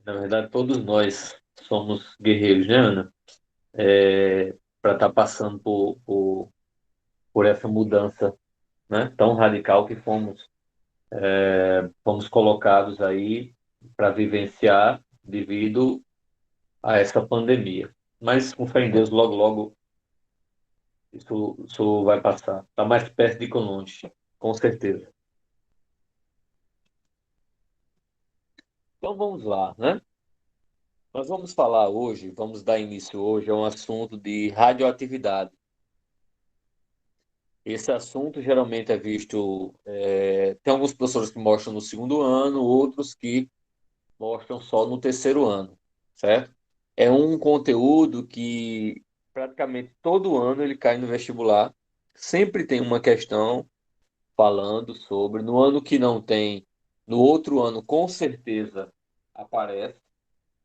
Na verdade, todos nós somos guerreiros, né, Ana? Para estar passando por essa mudança, né, tão radical que fomos colocados aí para vivenciar devido a essa pandemia. Mas, com fé em Deus, logo, logo isso vai passar. Está mais perto de que longe, com certeza. Então vamos lá, né? Nós vamos falar hoje, vamos dar início hoje a um assunto de radioatividade. Esse assunto geralmente é visto, tem alguns professores que mostram no segundo ano, outros que mostram só no terceiro ano, certo? É um conteúdo que praticamente todo ano ele cai no vestibular. Sempre tem uma questão falando sobre. No ano que não tem, no outro ano com certeza aparece,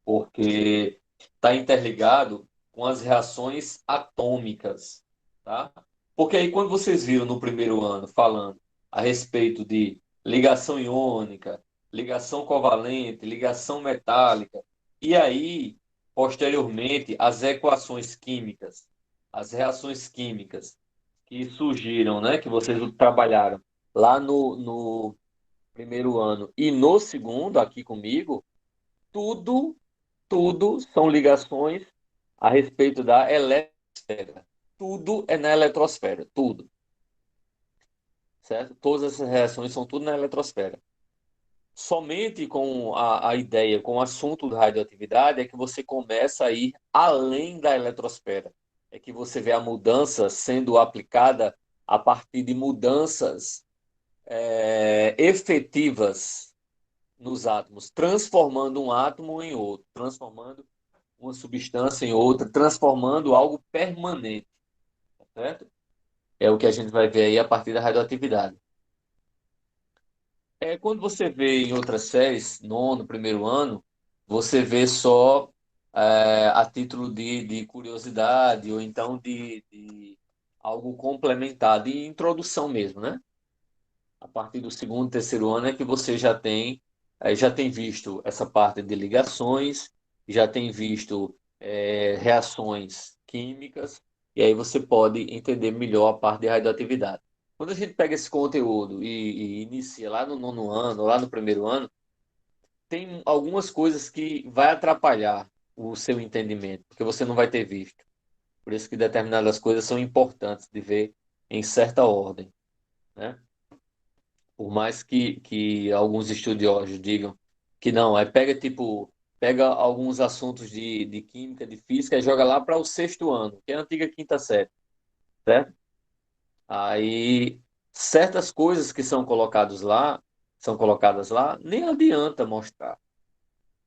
porque está interligado com as reações atômicas, tá? Porque aí quando vocês viram no primeiro ano falando a respeito de ligação iônica, ligação covalente, ligação metálica, e aí posteriormente as reações químicas que surgiram, né, que vocês trabalharam lá no primeiro ano e no segundo aqui comigo, tudo tudo são ligações a respeito da eletrosfera. Tudo é na eletrosfera, tudo, certo? Todas essas reações são tudo na eletrosfera. Somente com a ideia, com o assunto da radioatividade, é que você começa a ir além da eletrosfera. É que você vê a mudança sendo aplicada a partir de mudanças efetivas nos átomos, transformando um átomo em outro, transformando uma substância em outra, transformando algo permanente, certo? É o que a gente vai ver aí a partir da radioatividade. Quando você vê em outras séries, nono, primeiro ano, você vê só a título de curiosidade ou então de algo complementar, de introdução mesmo, né? A partir do segundo, terceiro ano é que você já tem visto essa parte de ligações, já tem visto reações químicas, e aí você pode entender melhor a parte de radioatividade. Quando a gente pega esse conteúdo e inicia lá no nono ano, lá no primeiro ano, tem algumas coisas que vai atrapalhar o seu entendimento, porque você não vai ter visto. Por isso que determinadas coisas são importantes de ver em certa ordem, né? Por mais que alguns estudiosos digam que não, pega alguns assuntos de química, de física e joga lá para o sexto ano, que é a antiga quinta série, certo? Aí certas coisas que são colocadas lá, nem adianta mostrar,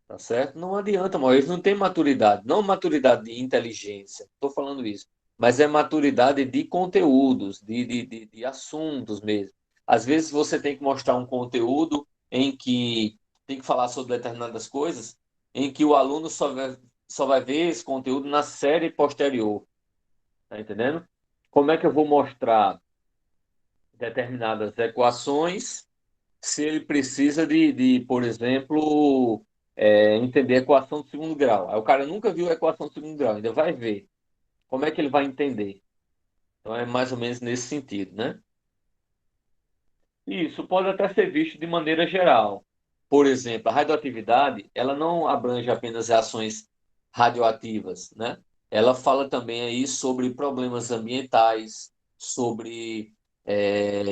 tá certo? Não adianta mostrar, eles não têm maturidade, não maturidade de inteligência, estou falando isso, mas é maturidade de conteúdos, de assuntos mesmo. Às vezes você tem que mostrar um conteúdo em que tem que falar sobre determinadas coisas, em que o aluno só vai ver esse conteúdo na série posterior, tá entendendo? Como é que eu vou mostrar determinadas equações se ele precisa por exemplo, entender a equação do segundo grau? Aí o cara nunca viu a equação do segundo grau, ainda vai ver. Como é que ele vai entender? Então é mais ou menos nesse sentido, né? E isso pode até ser visto de maneira geral. Por exemplo, a radioatividade, ela não abrange apenas reações radioativas, né? Ela fala também aí sobre problemas ambientais, sobre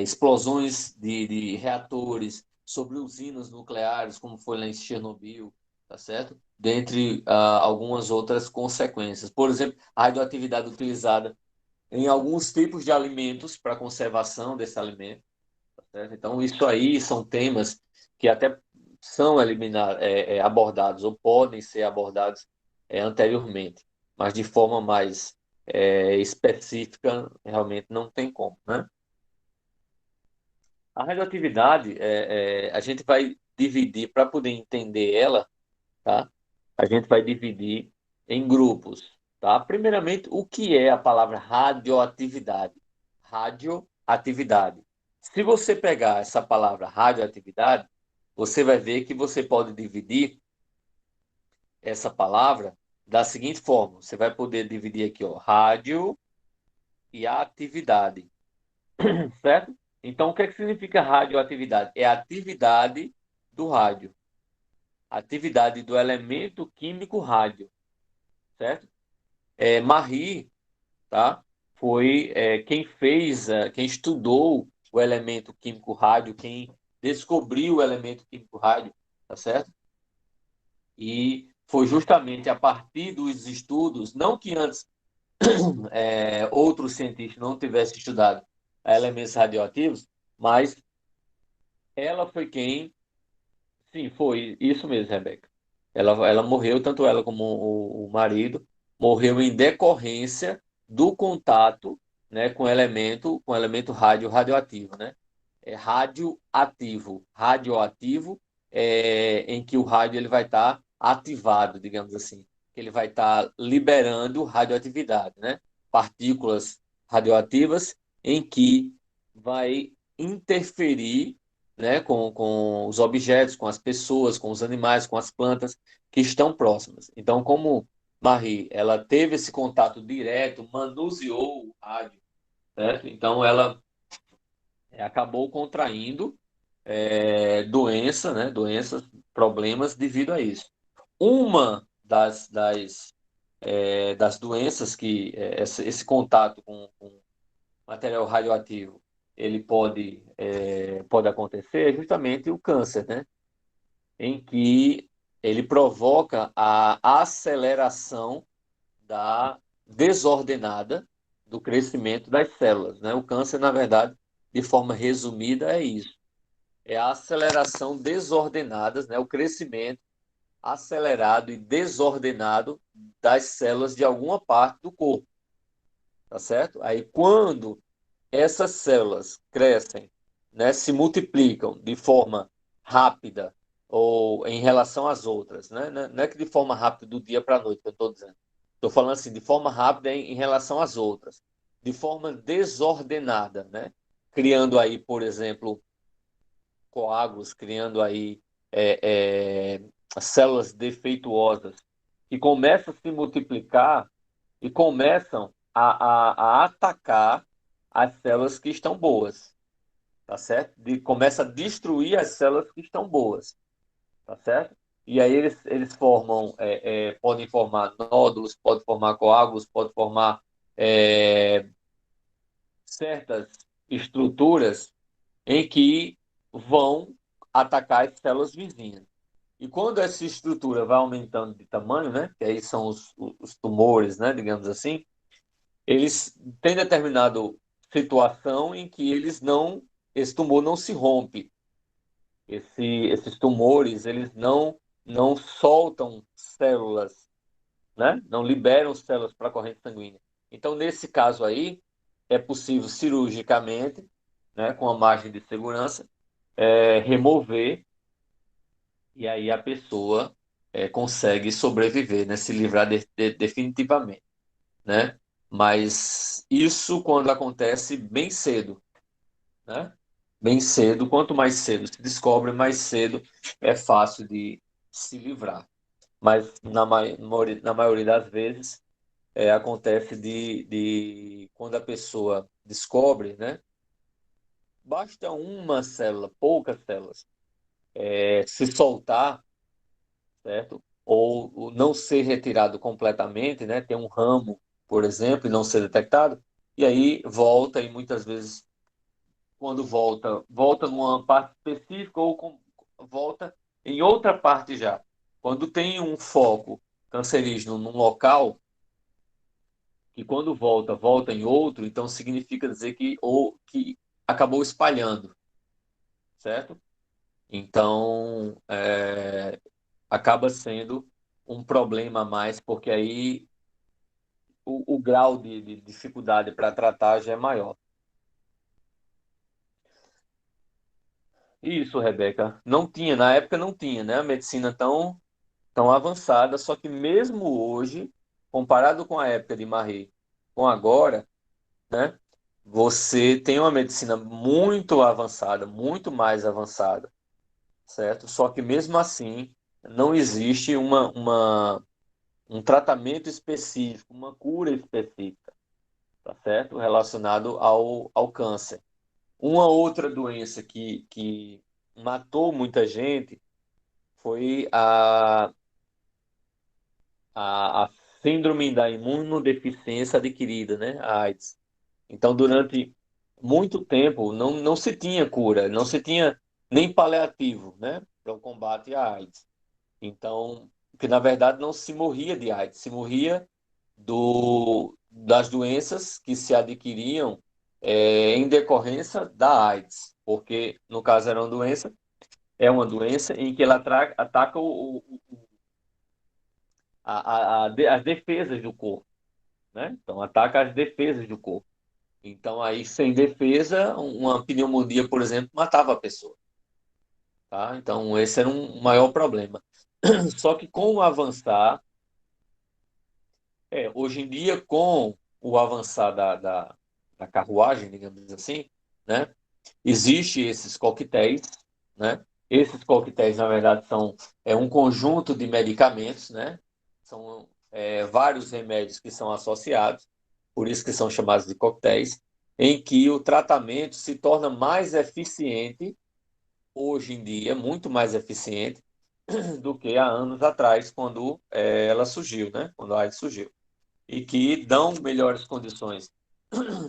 explosões de reatores, sobre usinas nucleares, como foi lá em Chernobyl, tá certo? Dentre algumas outras consequências. Por exemplo, a radioatividade utilizada em alguns tipos de alimentos para conservação desse alimento, certo? Então, isso aí são temas que até são abordados ou podem ser abordados anteriormente, mas de forma mais específica, realmente não tem como, né? A radioatividade, a gente vai dividir, para poder entender ela, tá? A gente vai dividir em grupos, tá? Primeiramente, o que é a palavra radioatividade? Radioatividade. Se você pegar essa palavra radioatividade, você vai ver que você pode dividir essa palavra da seguinte forma: você vai poder dividir aqui, ó, rádio e atividade, certo? Então, o que é que significa radioatividade? É a atividade do rádio, atividade do elemento químico rádio, certo? Marie, tá? Foi quem fez, quem estudou o elemento químico rádio, quem descobriu o elemento químico rádio, tá certo? E foi justamente a partir dos estudos, não que antes outros cientistas não tivessem estudado elementos radioativos, mas ela foi quem, sim, foi isso mesmo, Rebeca. Ela morreu, tanto ela como o marido, morreu em decorrência do contato, né, com elemento radioativo, né? Radioativo em que o rádio ele vai estar ativado, digamos assim. Ele vai estar liberando radioatividade, né? Partículas radioativas em que vai interferir, né, com os objetos, com as pessoas, com os animais, com as plantas que estão próximas. Então, como Marie, ela teve esse contato direto, manuseou o rádio, certo? Então, ela acabou contraindo doença, né, doenças, problemas devido a isso. Uma das doenças que esse contato com material radioativo ele pode acontecer é justamente o câncer, né? Em que ele provoca a aceleração da desordenada do crescimento das células, né? O câncer, na verdade, de forma resumida, é isso. É a aceleração desordenada, né? O crescimento acelerado e desordenado das células de alguma parte do corpo, tá certo? Aí, quando essas células crescem, né, se multiplicam de forma rápida ou em relação às outras, né? Não é que de forma rápida do dia para a noite que eu estou dizendo. Estou falando assim, de forma rápida em relação às outras, de forma desordenada, né? Criando aí, por exemplo, coágulos, criando aí células defeituosas que começam a se multiplicar e começam a atacar as células que estão boas, tá certo? Começa a destruir as células que estão boas, tá certo? E aí eles formam, podem formar nódulos, podem formar coágulos, podem formar é, certas estruturas em que vão atacar as células vizinhas. E quando essa estrutura vai aumentando de tamanho, né, que aí são os tumores, né, digamos assim, eles têm determinada situação em que esse tumor não se rompe. Esses tumores, eles não soltam células, né? Não liberam células para a corrente sanguínea. Então, nesse caso aí, é possível cirurgicamente, né, com a margem de segurança, remover e aí a pessoa consegue sobreviver, né, se livrar definitivamente, né? Mas isso quando acontece bem cedo, né? Bem cedo, quanto mais cedo se descobre, mais cedo é fácil de se livrar. Mas na maioria das vezes acontece de quando a pessoa descobre, né? Basta uma célula, poucas células, se soltar, certo? Ou não ser retirado completamente, né? Ter um ramo, por exemplo, e não ser detectado, e aí volta e muitas vezes quando volta numa parte específica ou volta em outra parte já. Quando tem um foco cancerígeno num local, que quando volta em outro, então significa dizer que acabou espalhando, certo? Então, acaba sendo um problema a mais, porque aí o grau de dificuldade para tratar já é maior. Isso, Rebeca, não tinha, na época não tinha, né? A medicina tão avançada, só que mesmo hoje, comparado com a época de Marie, com agora, né? Você tem uma medicina muito avançada, muito mais avançada, certo? Só que mesmo assim, não existe um tratamento específico, uma cura específica, tá certo? Relacionado ao câncer. Uma outra doença que matou muita gente foi a síndrome da imunodeficiência adquirida, né? A AIDS. Então, durante muito tempo, não se tinha cura, não se tinha nem paliativo, né? Para o combate à AIDS. Então, que na verdade não se morria de AIDS, se morria das doenças que se adquiriam em decorrência da AIDS, porque no caso é uma doença em que ela ataca as defesas do corpo, né? Então ataca as defesas do corpo. Então aí sem defesa, uma pneumonia, por exemplo, matava a pessoa, tá? Então esse era um maior problema. Só que com o avançar hoje em dia, com o avançar da carruagem, digamos assim, né, existe esses coquetéis, né? Esses coquetéis, na verdade, são um conjunto de medicamentos, né? São vários remédios que são associados, por isso que são chamados de coquetéis, em que o tratamento se torna mais eficiente hoje em dia, muito mais eficiente do que há anos atrás, quando ela surgiu, né? Quando a AIDS surgiu e que dão melhores condições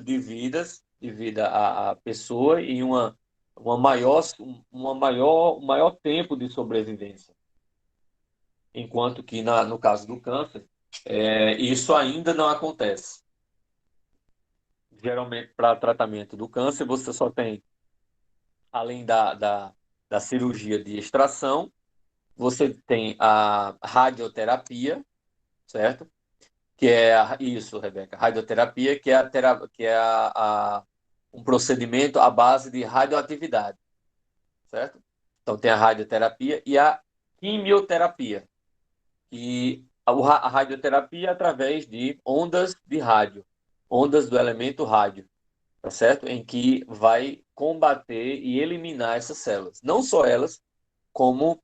de vida à pessoa e um maior tempo de sobrevivência. Enquanto que no caso do câncer, isso ainda não acontece. Geralmente, para tratamento do câncer, você só tem, além da cirurgia de extração, você tem a radioterapia, certo? Que é isso, Rebeca, radioterapia, que é, um procedimento à base de radioatividade, certo? Então tem a radioterapia e a quimioterapia, e a radioterapia é através de ondas de rádio, ondas do elemento rádio, tá certo? Em que vai combater e eliminar essas células. Não só elas, como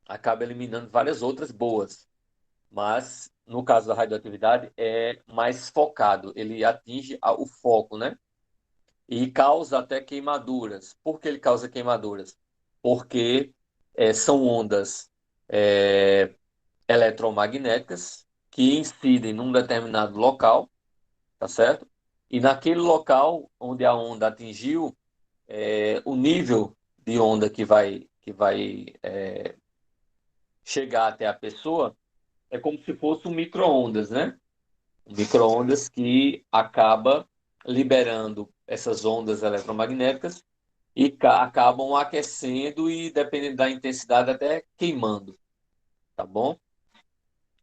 acaba eliminando várias outras boas, mas no caso da radioatividade é mais focado, ele atinge o foco, né? E causa até queimaduras. Por que ele causa queimaduras? Porque são ondas é, eletromagnéticas que incidem num determinado local, tá certo? E naquele local onde a onda atingiu, o nível de onda que vai chegar até a pessoa é como se fosse um micro-ondas, né? Um micro-ondas que acaba liberando essas ondas eletromagnéticas e acabam aquecendo e, dependendo da intensidade, até queimando, tá bom?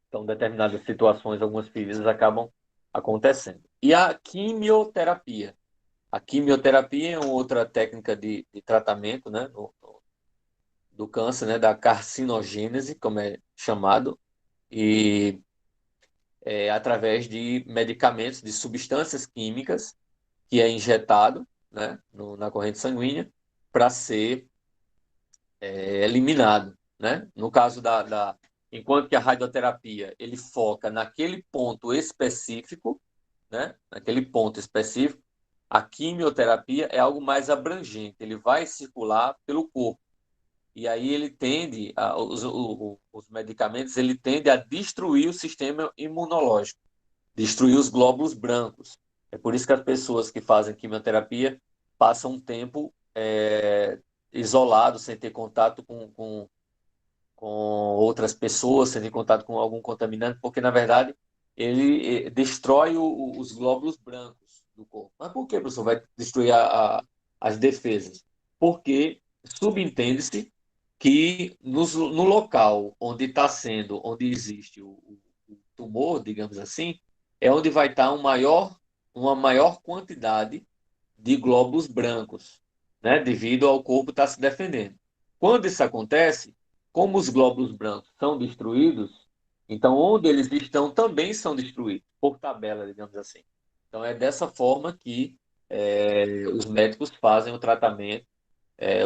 Então, determinadas situações, algumas feridas acabam acontecendo. E a quimioterapia? A quimioterapia é uma outra técnica de tratamento, né, do câncer, né, da carcinogênese, como é chamado, e através de medicamentos, de substâncias químicas que é injetado, né, na corrente sanguínea para ser eliminado, né? No caso enquanto que a radioterapia ele foca naquele ponto específico, né? Naquele ponto específico, a quimioterapia é algo mais abrangente, ele vai circular pelo corpo. E aí ele tende, os medicamentos, ele tende a destruir o sistema imunológico, destruir os glóbulos brancos. É por isso que as pessoas que fazem quimioterapia passam um tempo isolados, sem ter contato com outras pessoas, sem ter contato com algum contaminante, porque, na verdade, ele destrói os glóbulos brancos do corpo. Mas por que, professor, vai destruir as defesas? Porque subentende-se que no local onde existe o tumor, digamos assim, é onde vai estar uma maior quantidade de glóbulos brancos, né, devido ao corpo estar se defendendo. Quando isso acontece, como os glóbulos brancos são destruídos, então onde eles estão também são destruídos, por tabela, digamos assim. Então é dessa forma que os médicos fazem o tratamento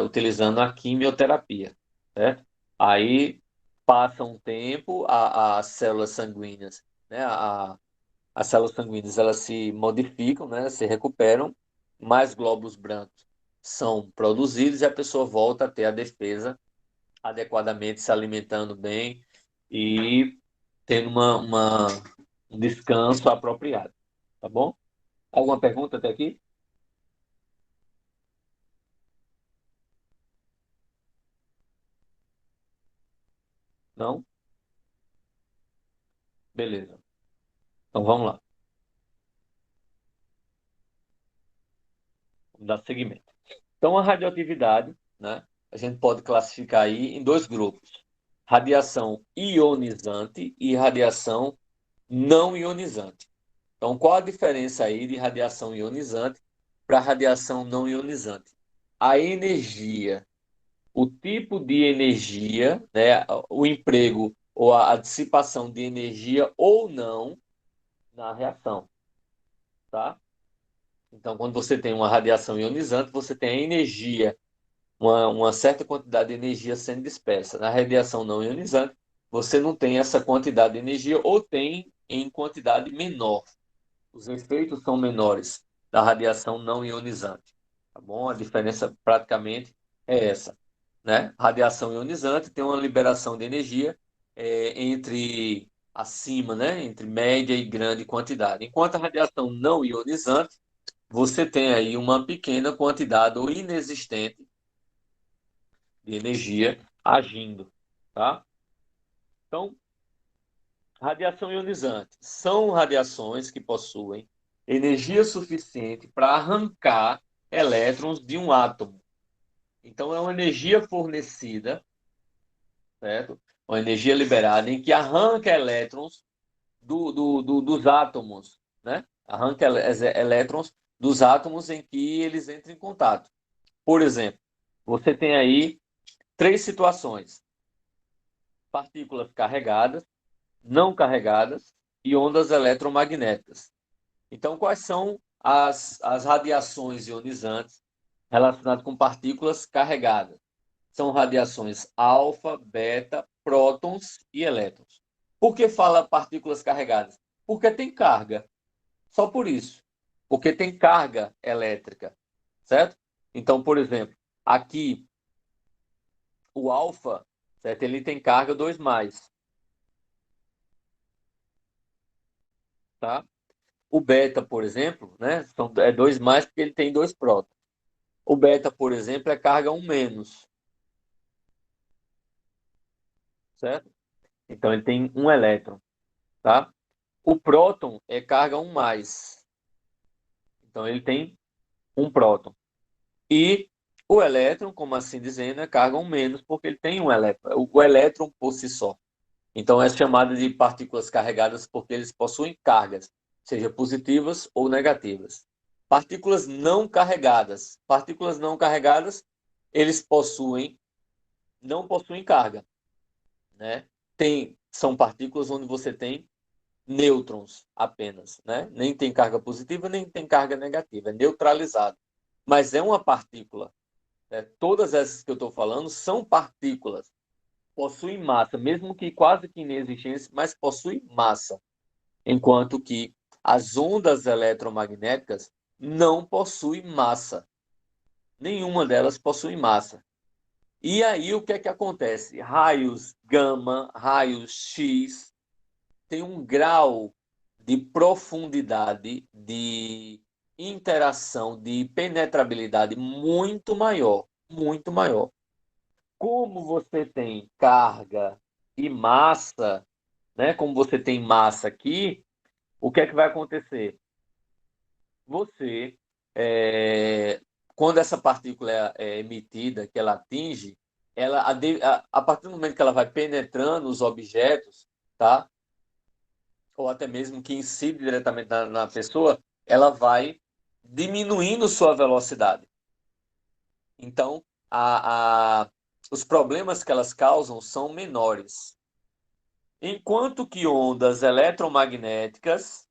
utilizando a quimioterapia, certo? Aí passa um tempo, as células sanguíneas, né, as células sanguíneas elas se modificam, né, se recuperam, mais glóbulos brancos são produzidos e a pessoa volta a ter a defesa adequadamente, se alimentando bem e tendo um descanso apropriado. Tá bom? Alguma pergunta até aqui? Não? Beleza. Então vamos lá. Vamos dar seguimento. Então, a radioatividade, né, a gente pode classificar aí em dois grupos: radiação ionizante e radiação não ionizante. Então, qual a diferença aí de radiação ionizante para radiação não ionizante? A energia, o tipo de energia, né, o emprego ou a dissipação de energia ou não na reação, tá? Então, quando você tem uma radiação ionizante, você tem a energia, uma certa quantidade de energia sendo dispersa. Na radiação não ionizante, você não tem essa quantidade de energia ou tem em quantidade menor. Os efeitos são menores da radiação não ionizante. Tá bom? A diferença praticamente é essa, né? Radiação ionizante tem uma liberação de energia entre acima, né? Entre média e grande quantidade. Enquanto a radiação não ionizante, você tem aí uma pequena quantidade ou inexistente de energia agindo, tá? Então, radiação ionizante são radiações que possuem energia suficiente para arrancar elétrons de um átomo. Então, é uma energia fornecida, certo? Uma energia liberada em que arranca elétrons dos átomos, né? Arranca elétrons dos átomos em que eles entram em contato. Por exemplo, você tem aí três situações: partículas carregadas, não carregadas e ondas eletromagnéticas. Então, quais são as radiações ionizantes relacionadas com partículas carregadas? São radiações alfa, beta, prótons e elétrons. Por que fala partículas carregadas? Porque tem carga. Só por isso. Porque tem carga elétrica, certo? Então, por exemplo, aqui o alfa, certo? Ele tem carga 2 mais, tá? O beta, por exemplo, né? É 2 mais porque ele tem dois prótons. O beta, por exemplo, é carga um menos, certo? Então ele tem um elétron, tá? O próton é carga um mais. Então ele tem um próton. E o elétron, como assim dizendo, é carga um menos porque ele tem um elétron. O elétron por si só. Então é chamado de partículas carregadas porque eles possuem cargas, seja positivas ou negativas. Partículas não carregadas. Partículas não carregadas, eles não possuem carga, né? São partículas onde você tem nêutrons apenas, né? Nem tem carga positiva, nem tem carga negativa, é neutralizado. Mas é uma partícula, né? Todas essas que eu estou falando são partículas, possuem massa, mesmo que quase que inexistentes, mas possuem massa, enquanto que as ondas eletromagnéticas não possuem massa. Nenhuma delas possui massa. E aí o que é que acontece? Raios gama, raios X tem um grau de profundidade, de interação, de penetrabilidade muito maior, muito maior. Como você tem carga e massa, né? Como você tem massa aqui, o que é que vai acontecer? Você, é, quando essa partícula é emitida, que ela atinge, a partir do momento que ela vai penetrando os objetos, tá? Ou até mesmo que incide diretamente na pessoa, ela vai diminuindo sua velocidade. Então, os problemas que elas causam são menores. Enquanto que ondas eletromagnéticas,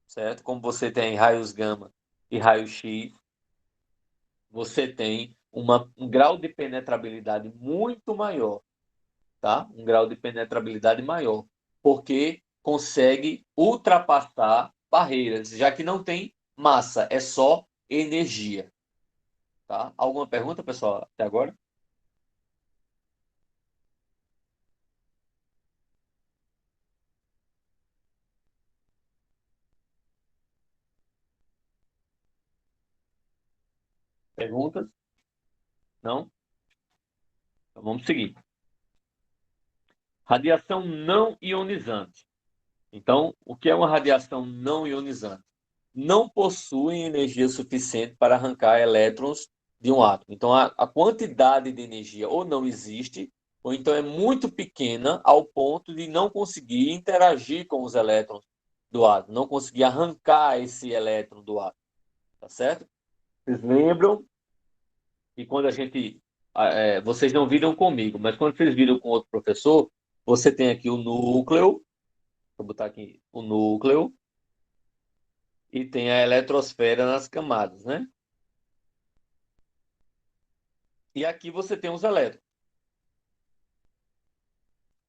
certo? Como você tem raios gama e raios X, você tem um grau de penetrabilidade muito maior. tá? Um grau de penetrabilidade maior, porque consegue ultrapassar barreiras, já que não tem massa, é só energia, tá? Alguma pergunta, pessoal, até agora? Perguntas? Não? Então vamos seguir. Radiação não ionizante. Então, o que é uma radiação não ionizante? Não possuem energia suficiente para arrancar elétrons de um átomo. Então, a quantidade de energia ou não existe, ou então é muito pequena ao ponto de não conseguir interagir com os elétrons do átomo, não conseguir arrancar esse elétron do átomo, tá certo? Vocês lembram que quando a gente, vocês não viram comigo, mas quando vocês viram com outro professor, você tem aqui o núcleo, vou botar aqui o núcleo, e tem a eletrosfera nas camadas, né? E aqui você tem os elétrons,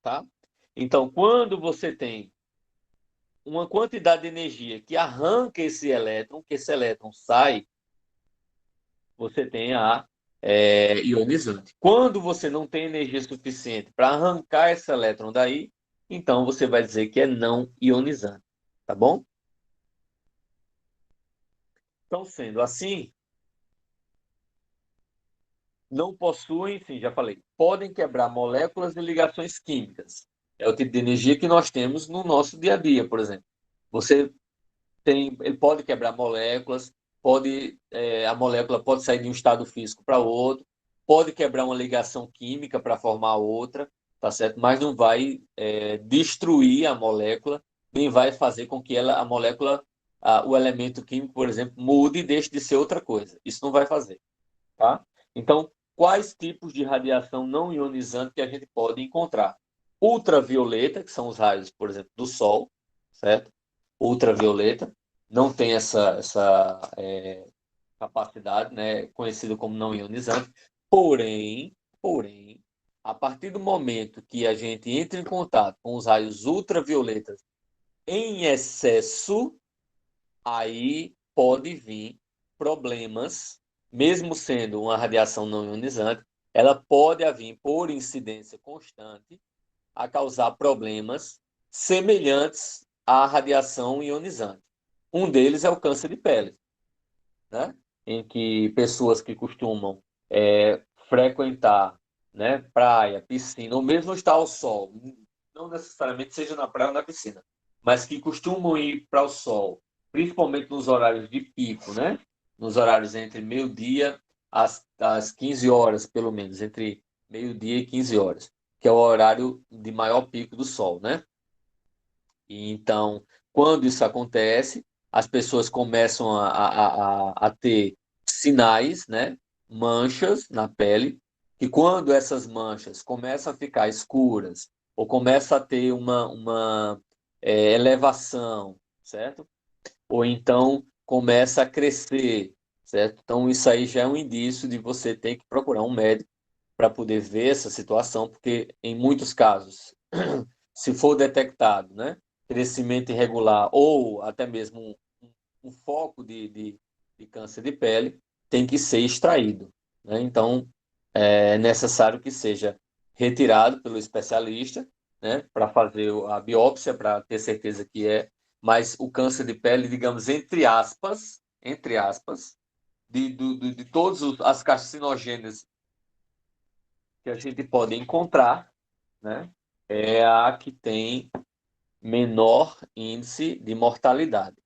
tá? Então, quando você tem uma quantidade de energia que arranca esse elétron, que esse elétron sai, você tem a ionizante. Quando você não tem energia suficiente para arrancar esse elétron daí, então você vai dizer que é não ionizante, tá bom? Então, sendo assim, não possuem, sim, já falei, podem quebrar moléculas e ligações químicas. É o tipo de energia que nós temos no nosso dia a dia, por exemplo. Você tem, ele pode quebrar moléculas, a molécula pode sair de um estado físico para outro, pode quebrar uma ligação química para formar outra, tá certo? Mas não vai destruir a molécula, nem vai fazer com que a molécula, o elemento químico, por exemplo, mude e deixe de ser outra coisa. Isso não vai fazer, tá? Então, quais tipos de radiação não ionizante que a gente pode encontrar? Ultravioleta, que são os raios, por exemplo, do Sol, certo? Ultravioleta, não tem essa capacidade, né, conhecido como não ionizante. Porém, a partir do momento que a gente entra em contato com os raios ultravioletas em excesso, aí pode vir problemas, mesmo sendo uma radiação não ionizante, ela pode vir por incidência constante a causar problemas semelhantes à radiação ionizante. Um deles é o câncer de pele, né? Em que pessoas que costumam frequentar, né, praia, piscina, ou mesmo estar ao sol, não necessariamente seja na praia ou na piscina, mas que costumam ir para o sol, principalmente nos horários de pico, né? Nos horários entre meio-dia às 15 horas, pelo menos, entre meio-dia e 15 horas, que é o horário de maior pico do sol, né? E então, quando isso acontece, as pessoas começam a ter sinais, né? Manchas na pele, e quando essas manchas começam a ficar escuras, ou começa a ter uma elevação, certo? Ou então começa a crescer, certo? Então, isso aí já é um indício de você ter que procurar um médico para poder ver essa situação, porque em muitos casos, se for detectado, né, crescimento irregular ou até mesmo um foco de câncer de pele, tem que ser extraído, né? Então, é necessário que seja retirado pelo especialista, né, para fazer a biópsia, para ter certeza que é, mas o câncer de pele, digamos, entre aspas, de todas as carcinogêneses que a gente pode encontrar, né, é a que tem menor índice de mortalidade.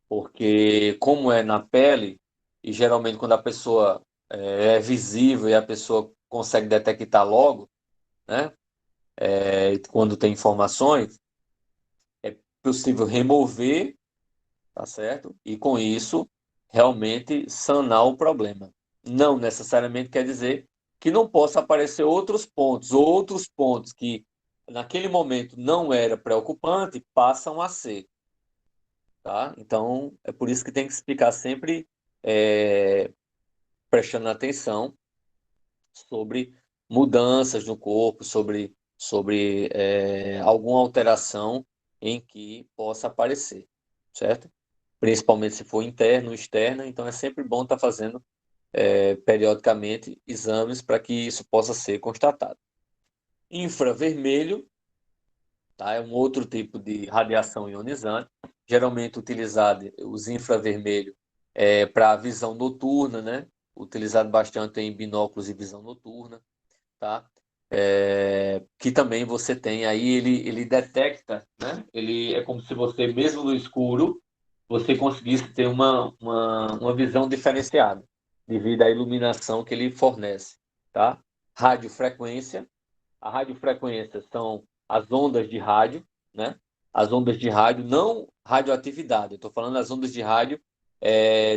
Porque, como é na pele, e geralmente quando a pessoa é visível e a pessoa consegue detectar logo, né, quando tem informações, é possível remover, tá certo? E com isso, realmente sanar o problema. Não necessariamente quer dizer que não possa aparecer outros pontos que naquele momento não era preocupante, passam a ser, tá? Então, é por isso que tem que explicar sempre, é, prestando atenção sobre mudanças no corpo, sobre sobre alguma alteração em que possa aparecer, certo? Principalmente se for interno ou externa, então é sempre bom estar fazendo periodicamente exames para que isso possa ser constatado. Infravermelho, tá? É um outro tipo de radiação ionizante, geralmente utilizado os infravermelho para visão noturna, né? Utilizado bastante em binóculos e visão noturna, tá? Que também você tem aí, ele detecta, né? Ele é como se você, mesmo no escuro, você conseguisse ter uma visão diferenciada devido à iluminação que ele fornece, tá? Radiofrequência. A radiofrequência são as ondas de rádio, né? As ondas de rádio, não radioatividade. Eu estou falando das ondas de rádio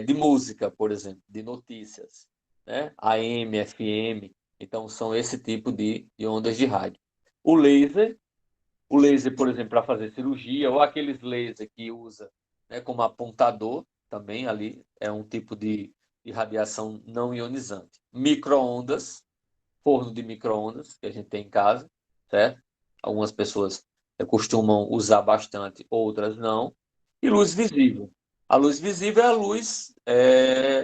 de música, por exemplo, de notícias, né? AM, FM. Então, são esse tipo de ondas de rádio. O laser, por exemplo, para fazer cirurgia, ou aqueles lasers que usa, né, como apontador, também ali é um tipo de radiação não ionizante. Microondas, forno de micro-ondas que a gente tem em casa, certo? Algumas pessoas costumam usar bastante, outras não. E luz visível. A luz visível é a luz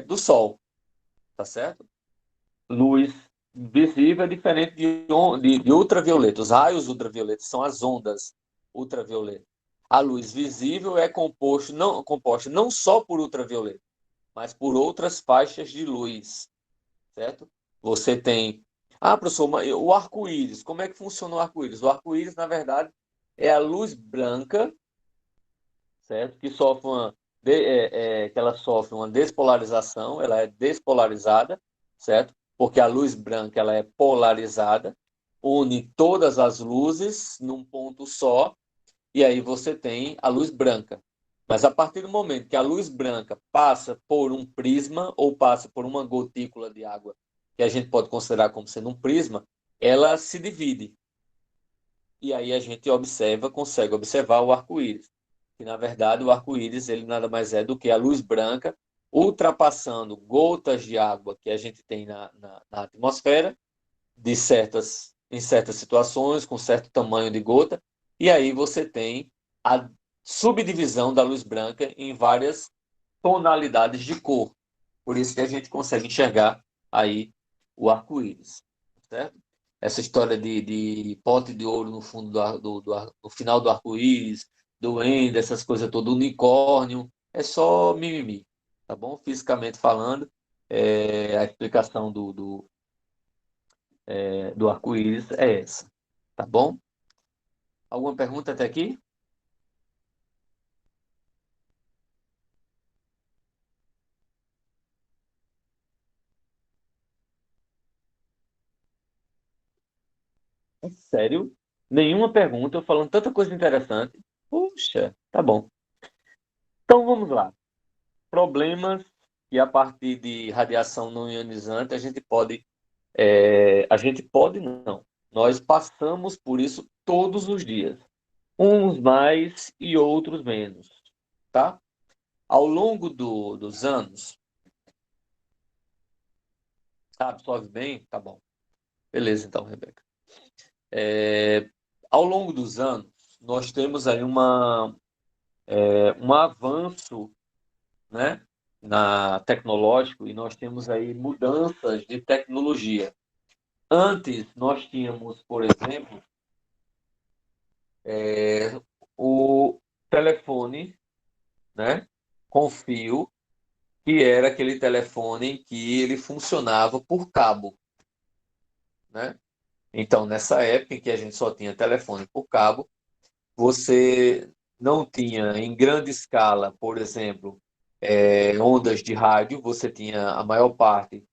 do sol, tá certo? Luz visível é diferente de ultravioleta. Os raios ultravioletas são as ondas ultravioletas. A luz visível é composta não só por ultravioleta, mas por outras faixas de luz, certo? Você tem. Ah, professor, mas o arco-íris, como é que funciona o arco-íris? O arco-íris, na verdade, é a luz branca, certo? Que ela sofre uma despolarização, ela é despolarizada, certo? Porque a luz branca ela é polarizada, une todas as luzes num ponto só, e aí você tem a luz branca. Mas a partir do momento que a luz branca passa por um prisma ou passa por uma gotícula de água, que a gente pode considerar como sendo um prisma, ela se divide. E aí a gente consegue observar o arco-íris. Que na verdade o arco-íris ele nada mais é do que a luz branca ultrapassando gotas de água que a gente tem na atmosfera em certas situações, com certo tamanho de gota, e aí você tem a subdivisão da luz branca em várias tonalidades de cor. Por isso que a gente consegue enxergar aí o arco-íris, certo? Essa história de pote de ouro no fundo no final do arco-íris, do Ender, essas coisas todas, unicórnio, é só mimimi, tá bom? Fisicamente falando, a explicação do arco-íris é essa, tá bom? Alguma pergunta até aqui? Sério? Nenhuma pergunta, eu falando tanta coisa interessante. Puxa, tá bom. Então vamos lá. Problemas que a partir de radiação não ionizante a gente pode não. Nós passamos por isso todos os dias. Uns mais e outros menos, tá? Ao longo dos anos, absorve bem? Tá bom. Beleza, então, Rebeca. É, Ao longo dos anos, nós temos aí um avanço, né, tecnológico e nós temos aí mudanças de tecnologia. Antes, nós tínhamos, por exemplo, o telefone, né, com fio, que era aquele telefone que ele funcionava por cabo, né? Então, nessa época em que a gente só tinha telefone por cabo, você não tinha em grande escala, por exemplo, ondas de rádio, você tinha a maior parte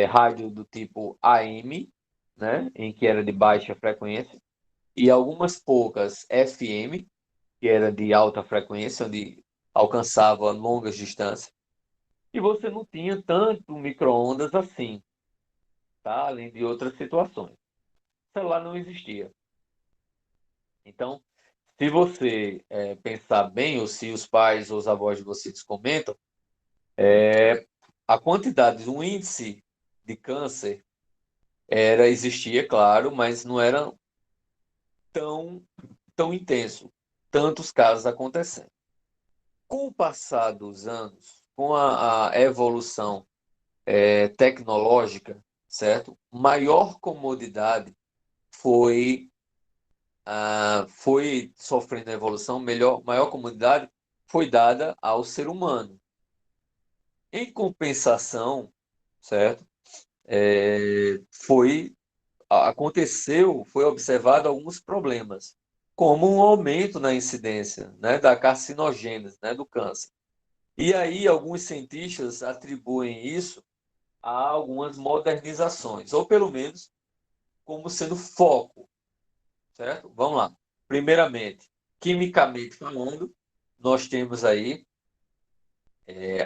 rádio do tipo AM, né, em que era de baixa frequência, e algumas poucas FM, que era de alta frequência, onde alcançava longas distâncias, e você não tinha tanto micro-ondas assim, tá? Além de outras situações. O celular não existia. Então, se você pensar bem, ou se os pais ou os avós de vocês comentam, a quantidade, o índice de câncer existia, claro, mas não era tão, tão intenso, tantos casos acontecendo. Com o passar dos anos, com a evolução tecnológica, certo? Maior comodidade foi, foi sofrendo a evolução, maior comodidade foi dada ao ser humano. Em compensação, certo? Foi observado alguns problemas, como um aumento na incidência, né, da carcinogênese, né, do câncer. E aí alguns cientistas atribuem isso a algumas modernizações, ou pelo menos como sendo foco, certo? Vamos lá. Primeiramente, quimicamente falando, nós temos aí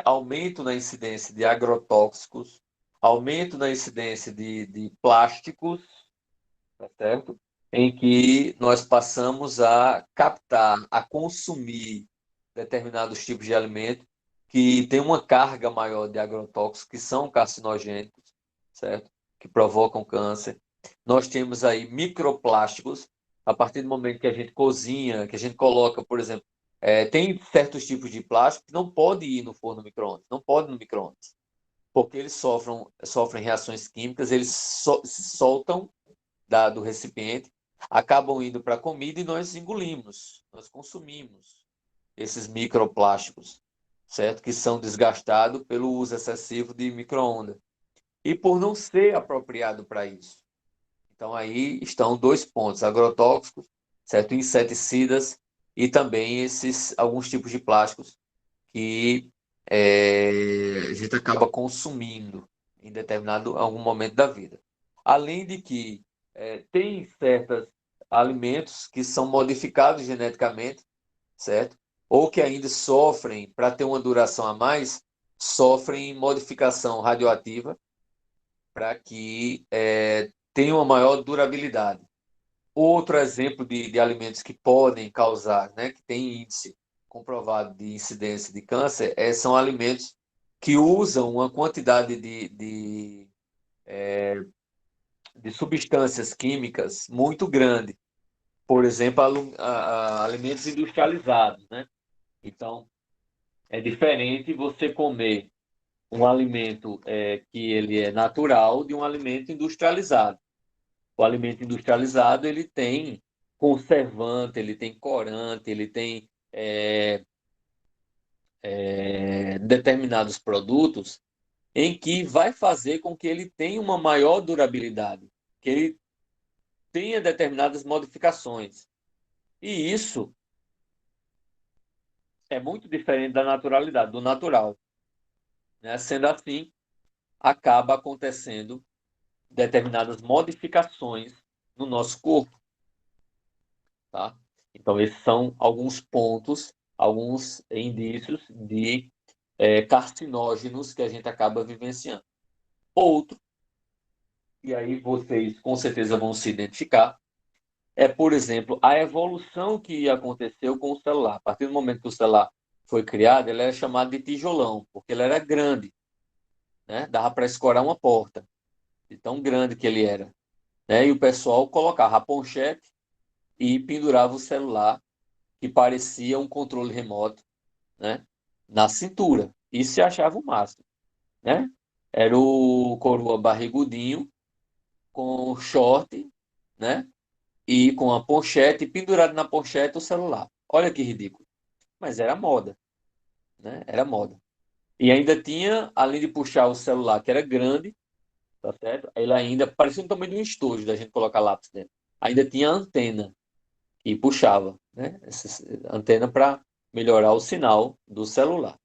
aumento na incidência de agrotóxicos, aumento na incidência de plásticos, tá certo? Em que nós passamos a captar, a consumir determinados tipos de alimento que têm uma carga maior de agrotóxicos, que são carcinogênicos, certo? Que provocam câncer. Nós temos aí microplásticos, a partir do momento que a gente cozinha, que a gente coloca, por exemplo, tem certos tipos de plástico que não pode ir no forno micro-ondas, não pode no micro-ondas, porque eles sofrem reações químicas, eles se soltam do recipiente, acabam indo para a comida e nós engolimos, nós consumimos esses microplásticos, certo? Que são desgastados pelo uso excessivo de micro-ondas. E por não ser apropriado para isso. Então aí estão dois pontos, agrotóxicos, certo? Inseticidas e também esses alguns tipos de plásticos que a gente acaba consumindo em determinado algum momento da vida. Além de que tem certos alimentos que são modificados geneticamente, certo? Ou que ainda sofrem, para ter uma duração a mais, sofrem modificação radioativa para que tenham uma maior durabilidade. Outro exemplo de alimentos que podem causar, né, que tem índice comprovado de incidência de câncer, são alimentos que usam uma quantidade de substâncias químicas muito grande. Por exemplo, alimentos industrializados, né? Então, é diferente você comer um alimento que ele é natural de um alimento industrializado. O alimento industrializado ele tem conservante, ele tem corante, ele tem determinados produtos em que vai fazer com que ele tenha uma maior durabilidade, que ele tenha determinadas modificações. E isso é muito diferente da naturalidade, do natural, né? Sendo assim, acaba acontecendo determinadas modificações no nosso corpo, tá? Então, esses são alguns pontos, alguns indícios de carcinógenos que a gente acaba vivenciando. Outro, e aí vocês com certeza vão se identificar, por exemplo, a evolução que aconteceu com o celular. A partir do momento que o celular foi criado, ele era chamado de tijolão, porque ele era grande, né? Dava para escorar uma porta, de tão grande que ele era, né? E o pessoal colocava a ponchete e pendurava o celular, que parecia um controle remoto, né? Na cintura. E se achava o máximo, né? Era o coroa barrigudinho, com short, né? E com a ponchete, pendurado na ponchete o celular. Olha que ridículo. Mas era moda, né? Era moda. E ainda tinha, além de puxar o celular, que era grande, tá certo? Ele ainda parecia um tamanho de um estojo da gente colocar lápis dentro. Ainda tinha a antena que puxava, né? Essa antena para melhorar o sinal do celular.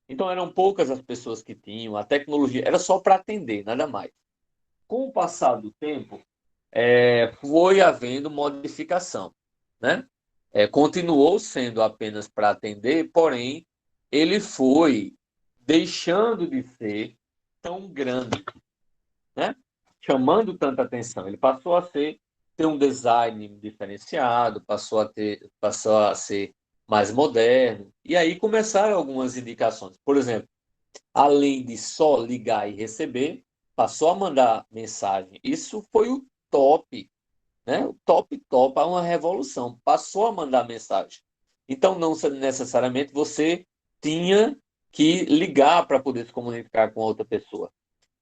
Então eram poucas as pessoas que tinham, a tecnologia era só para atender, nada mais. Com o passar do tempo, foi havendo modificação, né? Continuou sendo apenas para atender, porém, ele foi deixando de ser tão grande, né? Chamando tanta atenção. Ele passou a ter um design diferenciado, passou a ser mais moderno. E aí começaram algumas indicações. Por exemplo, além de só ligar e receber, passou a mandar mensagem. Isso foi o top, né? O top, top, é uma revolução. Passou a mandar mensagem. Então, não necessariamente você tinha que ligar para poder se comunicar com outra pessoa.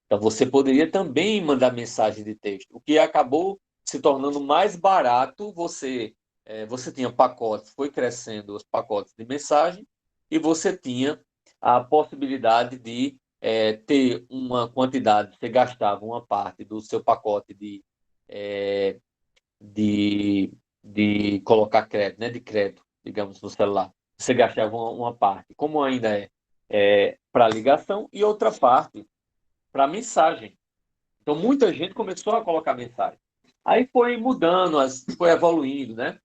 Então, você poderia também mandar mensagem de texto, o que acabou se tornando mais barato. Você tinha pacotes, foi crescendo os pacotes de mensagem, e você tinha a possibilidade de ter uma quantidade, você gastava uma parte do seu pacote é, de, de colocar crédito, né, de crédito, digamos, no celular. Você gastava uma parte, como ainda para ligação, e outra parte para mensagem. Então, muita gente começou a colocar mensagem. Aí foi mudando, foi evoluindo, né?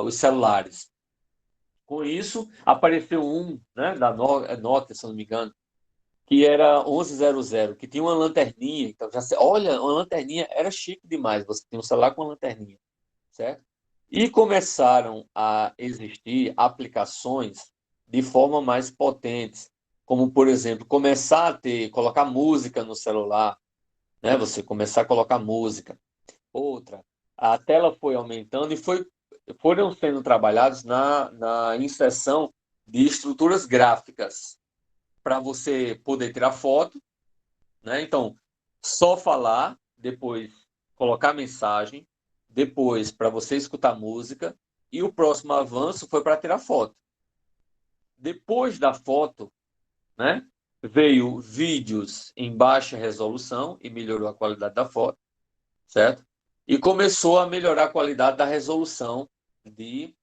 Os celulares. Com isso, apareceu um, né, da Nokia, se não me engano, que era 1100, que tinha uma lanterninha. Então, olha, uma lanterninha era chique demais. Você tinha um celular com uma lanterninha, certo? E começaram a existir aplicações de forma mais potentes, como, por exemplo, começar a colocar música no celular, né? Você começar a colocar música. Outra, a tela foi aumentando e foram sendo trabalhados na inserção de estruturas gráficas para você poder tirar foto, né? Então, só falar, depois colocar mensagem, depois para você escutar música, e o próximo avanço foi para tirar foto. Depois da foto, né, veio vídeos em baixa resolução e melhorou a qualidade da foto, certo? E começou a melhorar a qualidade da resolução de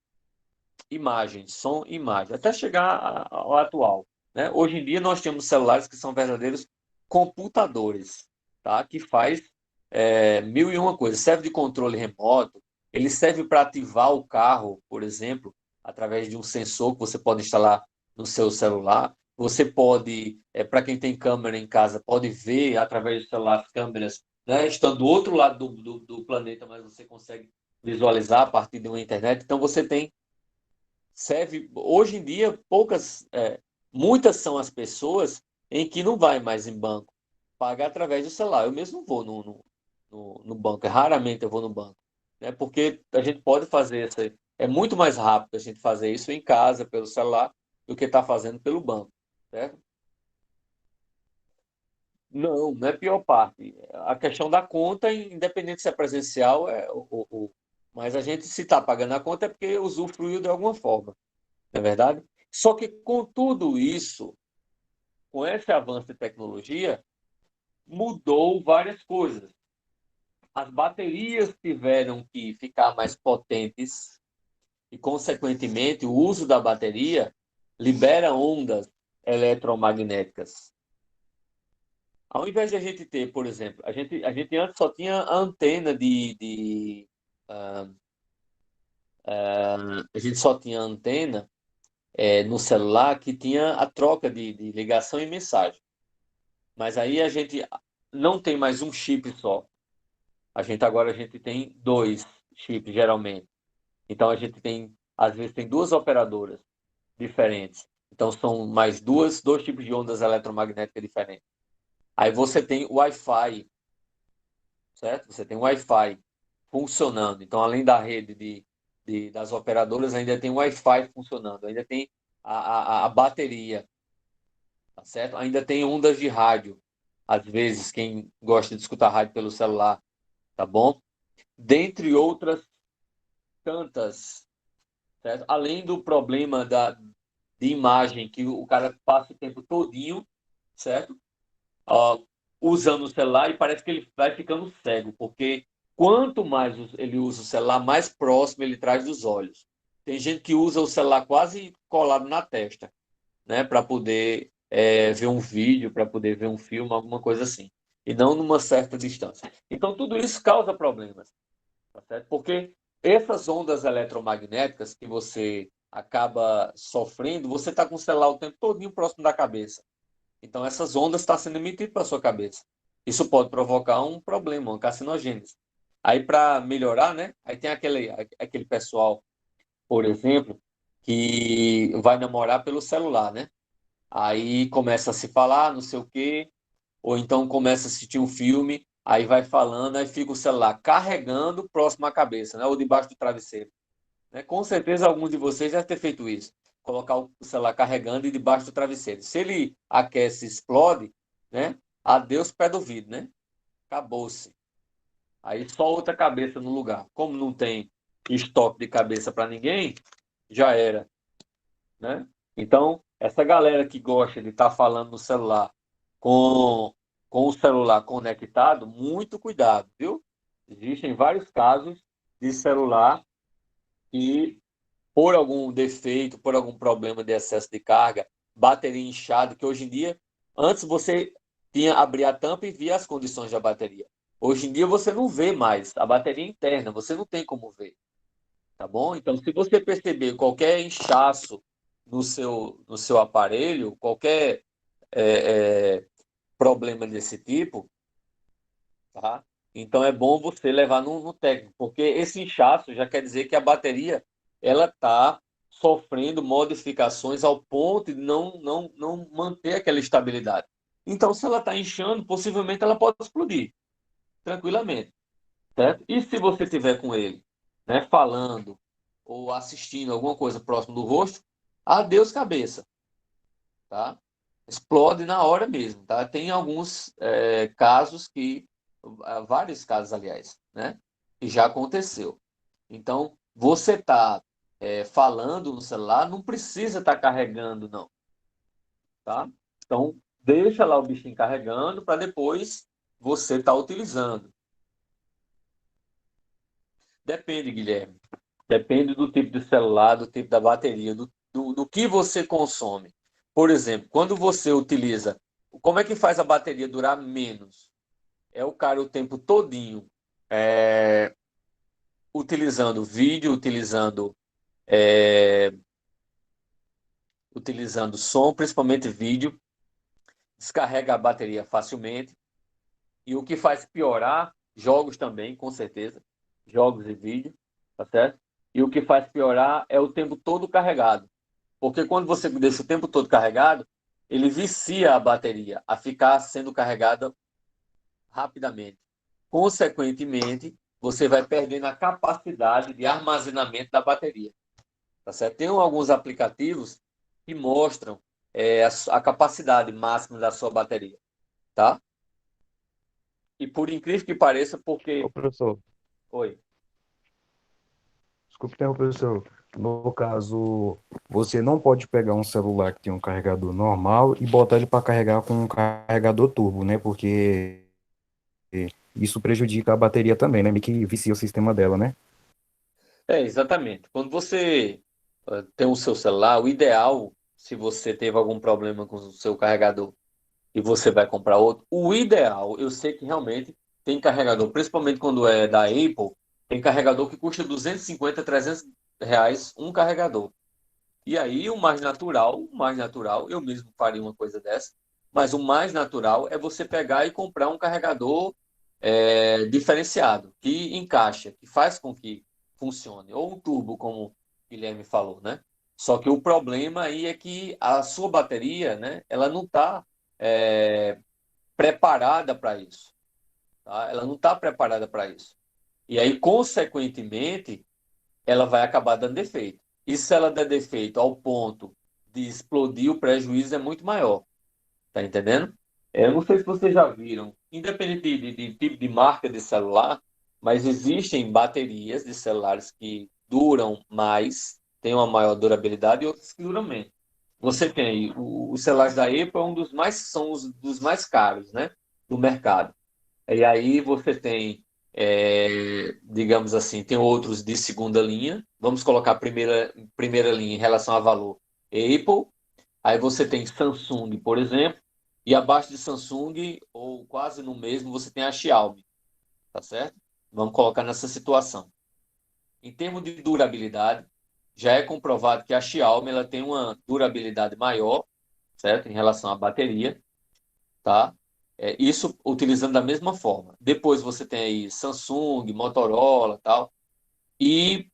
imagens, som e imagem, até chegar ao atual, né? Hoje em dia nós temos celulares que são verdadeiros computadores, tá? Que faz mil e uma coisas. Serve de controle remoto, ele serve para ativar o carro, por exemplo, através de um sensor que você pode instalar no seu celular. Você pode, para quem tem câmera em casa, pode ver através do celular as câmeras, né, estando do outro lado do planeta, mas você consegue visualizar a partir de uma internet. Então você tem serve hoje em dia muitas são as pessoas em que não vai mais em banco, paga através do celular. Eu mesmo não vou no banco, raramente eu vou no banco, né? Porque a gente pode fazer é muito mais rápido a gente fazer isso em casa pelo celular do que está fazendo pelo banco, certo? Não, não é a pior parte. A questão da conta, independente se é presencial, mas a gente, se está pagando a conta, é porque usufruiu de alguma forma, não é verdade? Só que com tudo isso, com esse avanço de tecnologia, mudou várias coisas. As baterias tiveram que ficar mais potentes e, consequentemente, o uso da bateria libera ondas eletromagnéticas. Ao invés de a gente ter, por exemplo, a gente antes só tinha a antena a gente só tinha antena no celular que tinha a troca de ligação e mensagem. Mas aí a gente não tem mais um chip só. A gente tem dois chips, geralmente. Então a gente tem, às vezes, tem duas operadoras diferentes. Então são mais dois tipos de ondas eletromagnéticas diferentes. Aí você tem o Wi-Fi, certo? Você tem o Wi-Fi funcionando. Então, além da rede das operadoras, ainda tem o Wi-Fi funcionando. Ainda tem a bateria, tá certo? Ainda tem ondas de rádio. Às vezes, quem gosta de escutar rádio pelo celular, tá bom? Dentre outras tantas, certo? Além do problema de imagem, que o cara passa o tempo todinho, certo? Ó, usando o celular, e parece que ele vai ficando cego, porque quanto mais ele usa o celular, mais próximo ele traz dos olhos. Tem gente que usa o celular quase colado na testa, né, para poder ver um vídeo, para poder ver um filme, alguma coisa assim, e não numa certa distância. Então, tudo isso causa problemas, tá certo? Porque essas ondas eletromagnéticas que você acaba sofrendo, você está com o celular o tempo todinho próximo da cabeça. Então, essas ondas estão sendo emitidas para a sua cabeça. Isso pode provocar um problema, uma carcinogênese. Aí, para melhorar, né? Aí tem aquele pessoal, por exemplo, que vai namorar pelo celular, né? Aí começa a se falar, não sei o quê, ou então começa a assistir um filme, aí vai falando, aí fica o celular carregando próximo à cabeça, né? Ou debaixo do travesseiro. Né? Com certeza alguns de vocês já ter feito isso. Colocar o celular carregando e debaixo do travesseiro. Se ele aquece e explode, né? Adeus pé do ouvido, né? Acabou-se. Aí só outra cabeça no lugar. Como não tem estoque de cabeça para ninguém, já era, né? Então, essa galera que gosta de estar falando no celular com, com o celular conectado, muito cuidado, viu? Existem vários casos de celular que, por algum defeito, por algum problema de excesso de carga, bateria inchada, que hoje em dia, antes você tinha abrir a tampa e via as condições da bateria. Hoje em dia você não vê mais a bateria interna, você não tem como ver, tá bom? Então, se você perceber qualquer inchaço no seu aparelho, qualquer problema desse tipo, tá? Então é bom você levar no técnico, porque esse inchaço já quer dizer que a bateria ela está sofrendo modificações ao ponto de não manter aquela estabilidade. Então, se ela está inchando, possivelmente ela pode explodir tranquilamente, certo? E se você tiver com ele, né, falando ou assistindo alguma coisa próximo do rosto, adeus cabeça, tá? Explode na hora mesmo, tá? Tem alguns casos que, vários casos, aliás, né? Que já aconteceu. Então, você tá falando no celular, não precisa estar carregando, não, tá? Então, deixa lá o bichinho carregando para depois você estar utilizando. Depende, Guilherme. Depende do tipo de celular, do tipo da bateria, do que você consome. Por exemplo, quando você utiliza, como é que faz a bateria durar menos? É o cara o tempo todinho é, utilizando vídeo, é, utilizando som, principalmente vídeo, descarrega a bateria facilmente. E o que faz piorar, jogos também, com certeza, jogos e vídeo, tá certo? E o que faz piorar é o tempo todo carregado. Porque quando você deixa o tempo todo carregado, ele vicia a bateria a ficar sendo carregada rapidamente. Consequentemente, você vai perdendo a capacidade de armazenamento da bateria. Tá certo? Tem alguns aplicativos que mostram a capacidade máxima da sua bateria. Tá? E por incrível que pareça, Ô, porque. professor, Oi. desculpe interromper, professor. No caso, você não pode pegar um celular que tem um carregador normal e botar ele para carregar com um carregador turbo, né? Porque isso prejudica a bateria também, né? Meio que vicia o sistema dela, né? Exatamente. Quando você tem o seu celular, o ideal, se você teve algum problema com o seu carregador e você vai comprar outro, o ideal, eu sei que realmente tem carregador, principalmente quando é da Apple, tem carregador que custa 250, R$ 300 um carregador. E aí o mais natural, eu mesmo faria uma coisa dessa, mas o mais natural é você pegar e comprar um carregador diferenciado, que encaixa, que faz com que funcione, ou um turbo, como o Guilherme falou, né? Só que o problema aí é que a sua bateria, né, ela não está preparada para isso, tá? Ela não está preparada para isso. E aí, consequentemente, ela vai acabar dando defeito. E se ela der defeito ao ponto de explodir, o prejuízo é muito maior. Tá entendendo? Eu não sei se vocês já viram, independente de tipo de marca de celular, mas existem baterias de celulares que duram mais, têm uma maior durabilidade e outras que duram menos. Você tem os celulares da Apple, é um dos mais, são os dos mais caros, né, do mercado. E aí você tem, digamos assim, tem outros de segunda linha. Vamos colocar primeira linha em relação a valor. Apple. Aí você tem Samsung, por exemplo, e abaixo de Samsung, ou quase no mesmo, você tem a Xiaomi, tá certo? Vamos colocar nessa situação. Em termos de durabilidade, já é comprovado que a Xiaomi ela tem uma durabilidade maior, certo? Em relação à bateria, tá? Isso utilizando da mesma forma. Depois você tem aí Samsung, Motorola, tal. E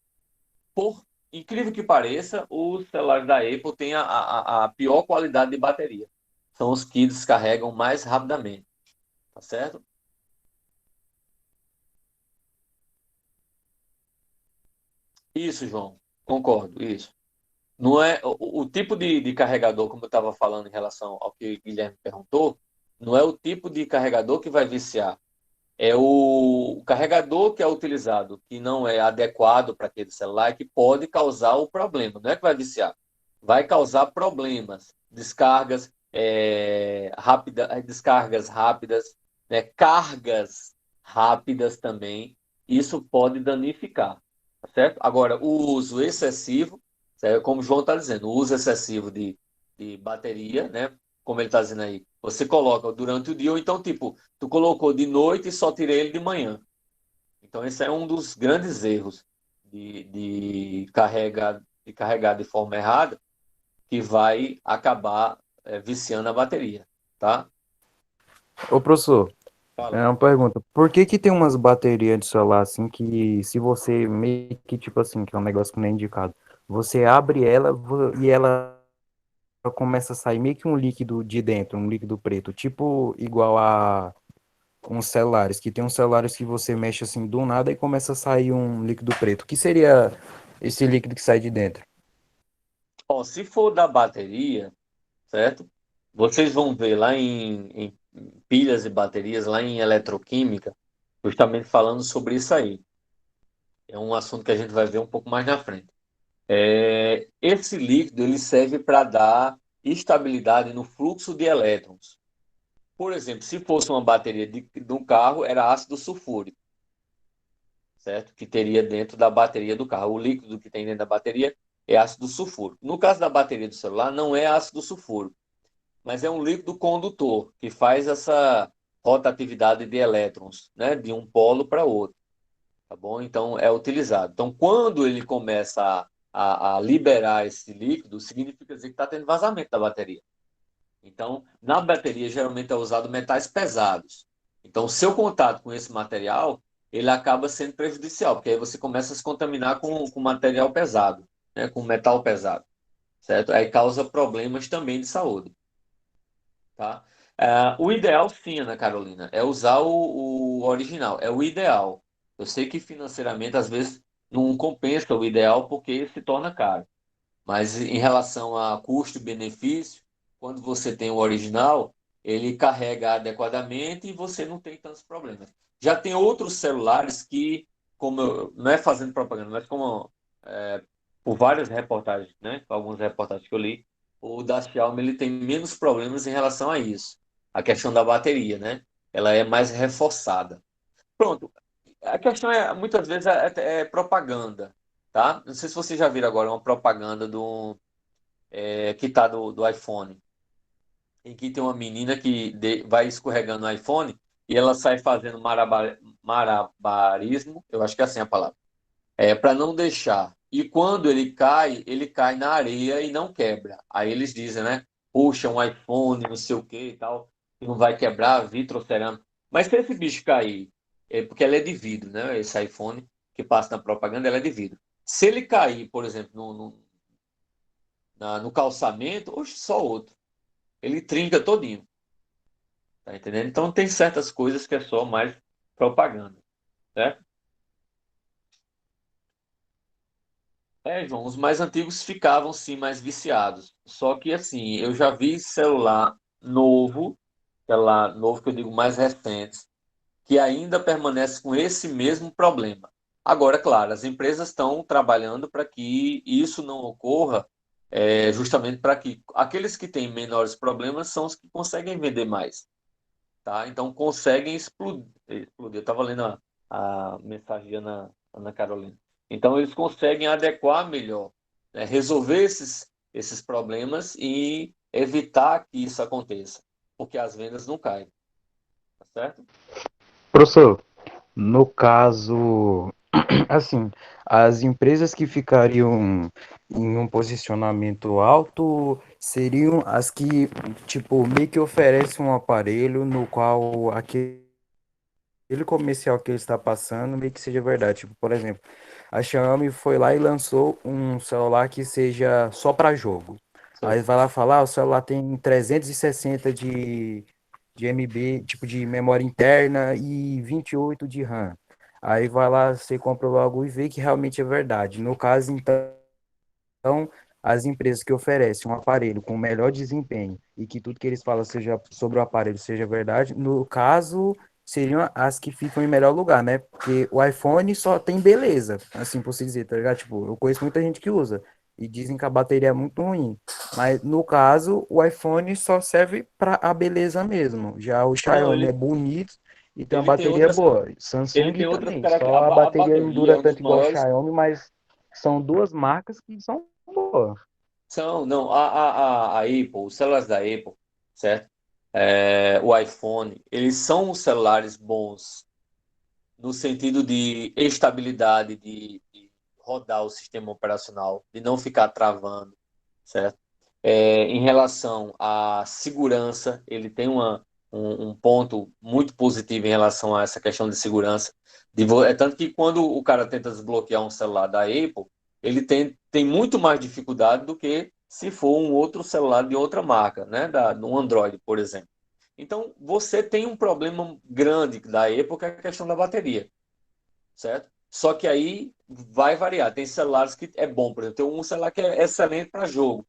por incrível que pareça, os celulares da Apple têm a pior qualidade de bateria. São os que descarregam mais rapidamente, tá certo? Isso, João, concordo, isso. Não é o tipo de carregador, como eu estava falando em relação ao que o Guilherme perguntou, não é o tipo de carregador que vai viciar. É o carregador que é utilizado, que não é adequado para aquele celular, que pode causar o problema. Não é que vai viciar, vai causar problemas, descargas descargas rápidas, né, cargas rápidas também. Isso pode danificar, tá certo? Agora, o uso excessivo, certo? Como o João está dizendo, o uso excessivo de bateria, né? Como ele está dizendo aí, você coloca durante o dia, ou então, tipo, tu colocou de noite e só tirei ele de manhã. Então, esse é um dos grandes erros de carregar de forma errada, que vai acabar viciando a bateria, tá? Ô, professor, Fala. é uma pergunta. Por que que tem umas baterias de celular assim que se você meio que tipo assim, que é um negócio que não é indicado, você abre ela e ela começa a sair meio que um líquido de dentro, um líquido preto, tipo igual a uns celulares, que tem uns celulares que você mexe assim do nada e começa a sair um líquido preto. O que seria esse líquido que sai de dentro? Ó, se for da bateria, certo? Vocês vão ver lá em pilhas e baterias, lá em eletroquímica, justamente falando sobre isso aí. É um assunto que a gente vai ver um pouco mais na frente. Esse líquido ele serve para dar estabilidade no fluxo de elétrons. Por exemplo, se fosse uma bateria de um carro, era ácido sulfúrico, certo? Que teria dentro da bateria do carro. O líquido que tem dentro da bateria é ácido sulfúrico. No caso da bateria do celular, não é ácido sulfúrico, mas é um líquido condutor que faz essa rotatividade de elétrons, né? De um polo para outro, tá bom? Então é utilizado. Então, quando ele começa a liberar esse líquido, significa dizer que está tendo vazamento da bateria. Então, na bateria, geralmente é usado metais pesados. Então, o seu contato com esse material, ele acaba sendo prejudicial, porque aí você começa a se contaminar com material pesado, né, com metal pesado, certo? Aí causa problemas também de saúde, tá? O ideal, sim, Ana Carolina, é usar o original. É o ideal. Eu sei que financeiramente, às vezes, não compensa o ideal porque se torna caro. Mas em relação a custo-benefício, quando você tem o original, ele carrega adequadamente e você não tem tantos problemas. Já tem outros celulares que, não é fazendo propaganda, mas como por várias reportagens, né? Algumas reportagens que eu li, o da Xiaomi ele tem menos problemas em relação a isso. A questão da bateria, né? Ela é mais reforçada. Pronto. A questão é, muitas vezes, é propaganda, tá? Não sei se vocês já viram agora uma propaganda que tá do iPhone, em que tem uma menina que vai escorregando no iPhone e ela sai fazendo marabarismo, eu acho que é assim a palavra, para não deixar. E quando ele cai na areia e não quebra. Aí eles dizem, né? Puxa, um iPhone, não sei o que e tal, que não vai quebrar, vitrocerâmico. Mas se esse bicho cair, porque ela é de vidro, né? Esse iPhone que passa na propaganda, ela é de vidro. Se ele cair, por exemplo, no calçamento, oxe, só outro. Ele trinca todinho, tá entendendo? Então tem certas coisas que é só mais propaganda, certo? João, os mais antigos ficavam sim mais viciados. Só que assim, eu já vi celular novo que eu digo mais recentes, que ainda permanece com esse mesmo problema. Agora, claro, as empresas estão trabalhando para que isso não ocorra, justamente para que aqueles que têm menores problemas são os que conseguem vender mais. Tá? Então conseguem explodir. Eu estava lendo a mensagem de Ana Carolina. Então eles conseguem adequar melhor, né? Resolver esses problemas e evitar que isso aconteça, porque as vendas não caem, tá certo? Professor, no caso, assim, as empresas que ficariam em um posicionamento alto seriam as que, tipo, meio que oferecem um aparelho no qual aquele comercial que ele está passando meio que seja verdade. Tipo, por exemplo, a Xiaomi foi lá e lançou um celular que seja só para jogo. Aí Sei. vai lá falar, o celular tem 360 de MB, tipo de memória interna e 28 de RAM. Aí vai lá, você compra logo e vê que realmente é verdade. No caso, então, as empresas que oferecem um aparelho com melhor desempenho e que tudo que eles falam seja sobre o aparelho seja verdade, no caso, seriam as que ficam em melhor lugar, né? Porque o iPhone só tem beleza, assim por se dizer, tá ligado? Tipo, eu conheço muita gente que usa e dizem que a bateria é muito ruim. Mas no caso, o iPhone só serve para a beleza mesmo. Já o Não, Xiaomi é bonito e tem uma ele tem bateria outras, boa. ele Samsung tem outras também. Só características. a A bateria não bateria dura é um dos tanto igual o maiores. Xiaomi, mas são duas marcas que são boas. São, não, a Apple, os celulares da Apple, certo? O iPhone, eles são celulares bons no sentido de estabilidade, de rodar o sistema operacional, de não ficar travando, certo? Em relação à segurança, ele tem um ponto muito positivo em relação a essa questão de segurança. É tanto que quando o cara tenta desbloquear um celular da Apple, ele tem muito mais dificuldade do que se for um outro celular de outra marca, né? Um Android, por exemplo. Então, você tem um problema grande da Apple, que é a questão da bateria, certo? Só que aí vai variar. Tem celulares que é bom, por exemplo, tem um celular que é excelente para jogo,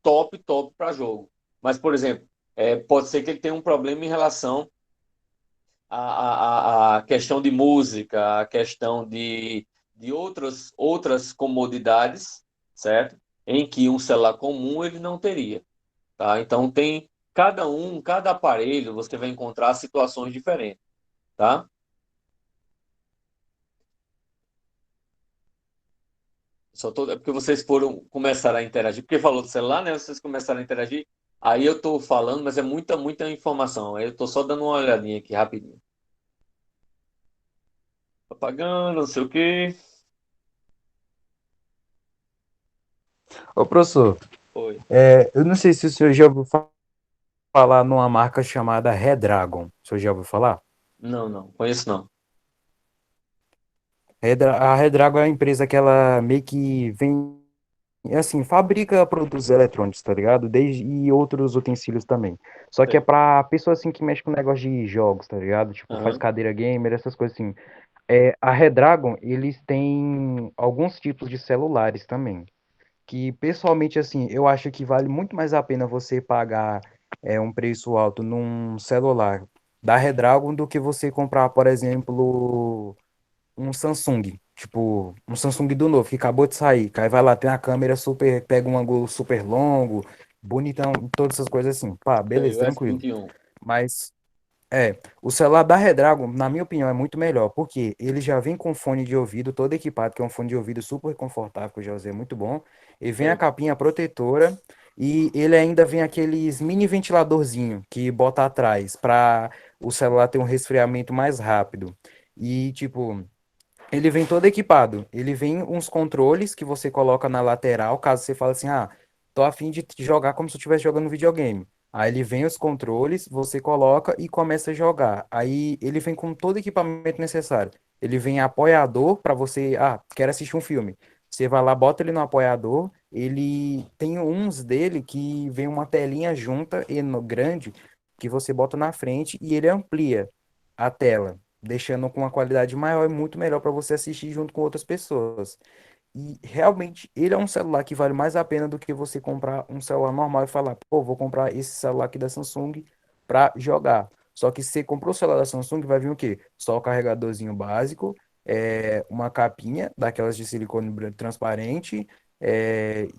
top para jogo. Mas, por exemplo, pode ser que ele tenha um problema em relação à questão de música, à questão de outras comodidades, certo? Em que um celular comum ele não teria, tá? Então tem cada aparelho você vai encontrar situações diferentes, tá? É porque vocês foram começar a interagir, porque falou do celular, né? Vocês começaram a interagir. Aí eu tô falando, mas é muita informação. Aí eu tô só dando uma olhadinha aqui rapidinho. Propaganda, não sei o quê. Ô, professor, Foi. eu não sei se o senhor já ouviu falar numa marca chamada Redragon. O senhor já ouviu falar? Não, não, conheço não. A Redragon é a empresa que ela meio que vem, assim, fabrica produtos eletrônicos, tá ligado? E outros utensílios também. Só que é Sei. pra pessoa, assim, que mexe com negócio de jogos, tá ligado? Tipo, faz Aham, cadeira gamer, essas coisas assim. A Redragon, eles têm alguns tipos de celulares também. Que pessoalmente, assim, eu acho que vale muito mais a pena você pagar um preço alto num celular da Redragon do que você comprar, por exemplo, um Samsung. Tipo, um Samsung do novo, que acabou de sair. Que aí vai lá, tem a câmera super, pega um ângulo super longo, bonitão, todas essas coisas assim. Pá, sei, beleza, o tranquilo. S21. Mas o celular da Redragon, na minha opinião, é muito melhor, porque ele já vem com fone de ouvido todo equipado, que é um fone de ouvido super confortável, que eu já usei, é muito bom. E vem a Sei. capinha protetora e ele ainda vem aqueles mini ventiladorzinho que bota atrás para o celular ter um resfriamento mais rápido. E tipo, ele vem todo equipado. Ele vem uns controles que você coloca na lateral, caso você fale assim, tô a fim de jogar como se eu estivesse jogando videogame. Aí ele vem os controles, você coloca e começa a jogar. Aí ele vem com todo o equipamento necessário. Ele vem apoiador para você, quero assistir um filme. Você vai lá, bota ele no apoiador. Ele tem uns dele que vem uma telinha junta e grande que você bota na frente e ele amplia a tela, deixando com uma qualidade maior e muito melhor para você assistir junto com outras pessoas. E realmente ele é um celular que vale mais a pena do que você comprar um celular normal e falar, pô, vou comprar esse celular aqui da Samsung para jogar. Só que se você comprou o celular da Samsung, vai vir o quê? Só o carregadorzinho básico, uma capinha daquelas de silicone transparente,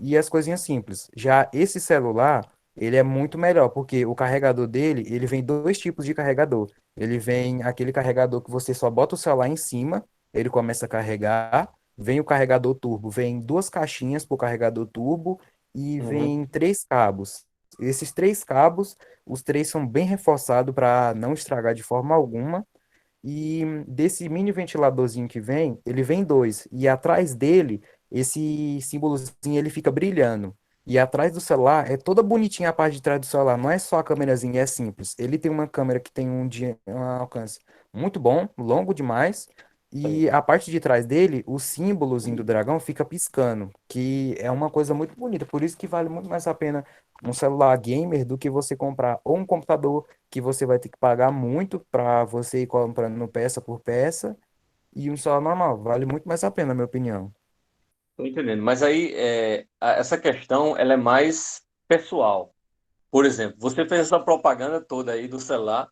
e as coisinhas simples. Já esse celular, ele é muito melhor, porque o carregador dele, ele vem dois tipos de carregador. Ele vem aquele carregador que você só bota o celular em cima, ele começa a carregar. Vem o carregador turbo, vem duas caixinhas para o carregador turbo e Uhum. vem três cabos. Esses três cabos, os três são bem reforçados para não estragar de forma alguma. E desse mini ventiladorzinho que vem, ele vem dois. E atrás dele, esse símbolozinho ele fica brilhando. E atrás do celular é toda bonitinha a parte de trás do celular. Não é só a câmerazinha, é simples. Ele tem uma câmera que tem um alcance muito bom, longo demais. Sei. E a parte de trás dele, o símbolozinho do dragão fica piscando, que é uma coisa muito bonita. Por isso que vale muito mais a pena um celular gamer do que você comprar ou um computador que você vai ter que pagar muito para você ir comprando peça por peça. e um celular normal. Vale muito mais a pena, na minha opinião. Tô entendendo. Mas aí, essa questão, ela é mais pessoal. Por exemplo, você fez essa propaganda toda aí do celular.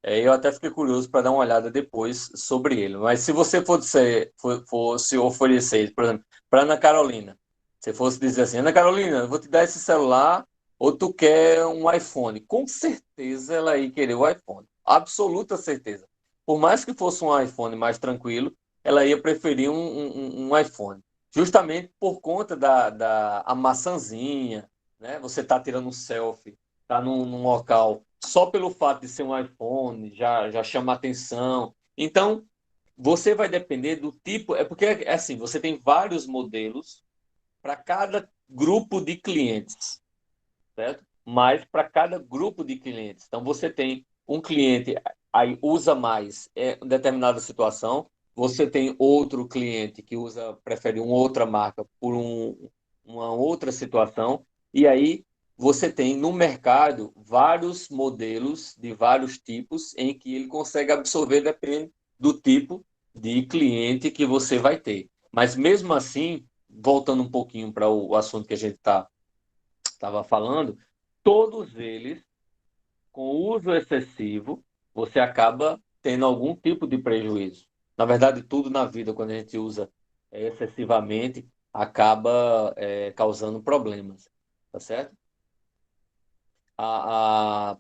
Eu até fiquei curioso para dar uma olhada depois sobre ele. Mas se você fosse oferecer, por exemplo, para Ana Carolina, se fosse dizer assim, Ana Carolina, eu vou te dar esse celular ou tu quer um iPhone? Com certeza ela ia querer o iPhone. Absoluta certeza. Por mais que fosse um iPhone mais tranquilo, ela ia preferir um iPhone. Justamente por conta da a maçãzinha, né? Você tá tirando um selfie, tá num local só pelo fato de ser um iPhone já chama atenção. Então, você vai depender do tipo. É porque, é assim, você tem vários modelos para cada grupo de clientes, certo? Mas para cada grupo de clientes. Então, você tem um cliente aí usa mais em determinada situação, você tem outro cliente que prefere uma outra marca por uma outra situação, e aí você tem no mercado vários modelos de vários tipos em que ele consegue absorver, depende do tipo de cliente que você vai ter. Mas mesmo assim, voltando um pouquinho para o assunto que a gente estava falando, todos eles, com o uso excessivo, você acaba tendo algum tipo de prejuízo. Na verdade, tudo na vida, quando a gente usa excessivamente, acaba causando problemas, tá certo? A, a-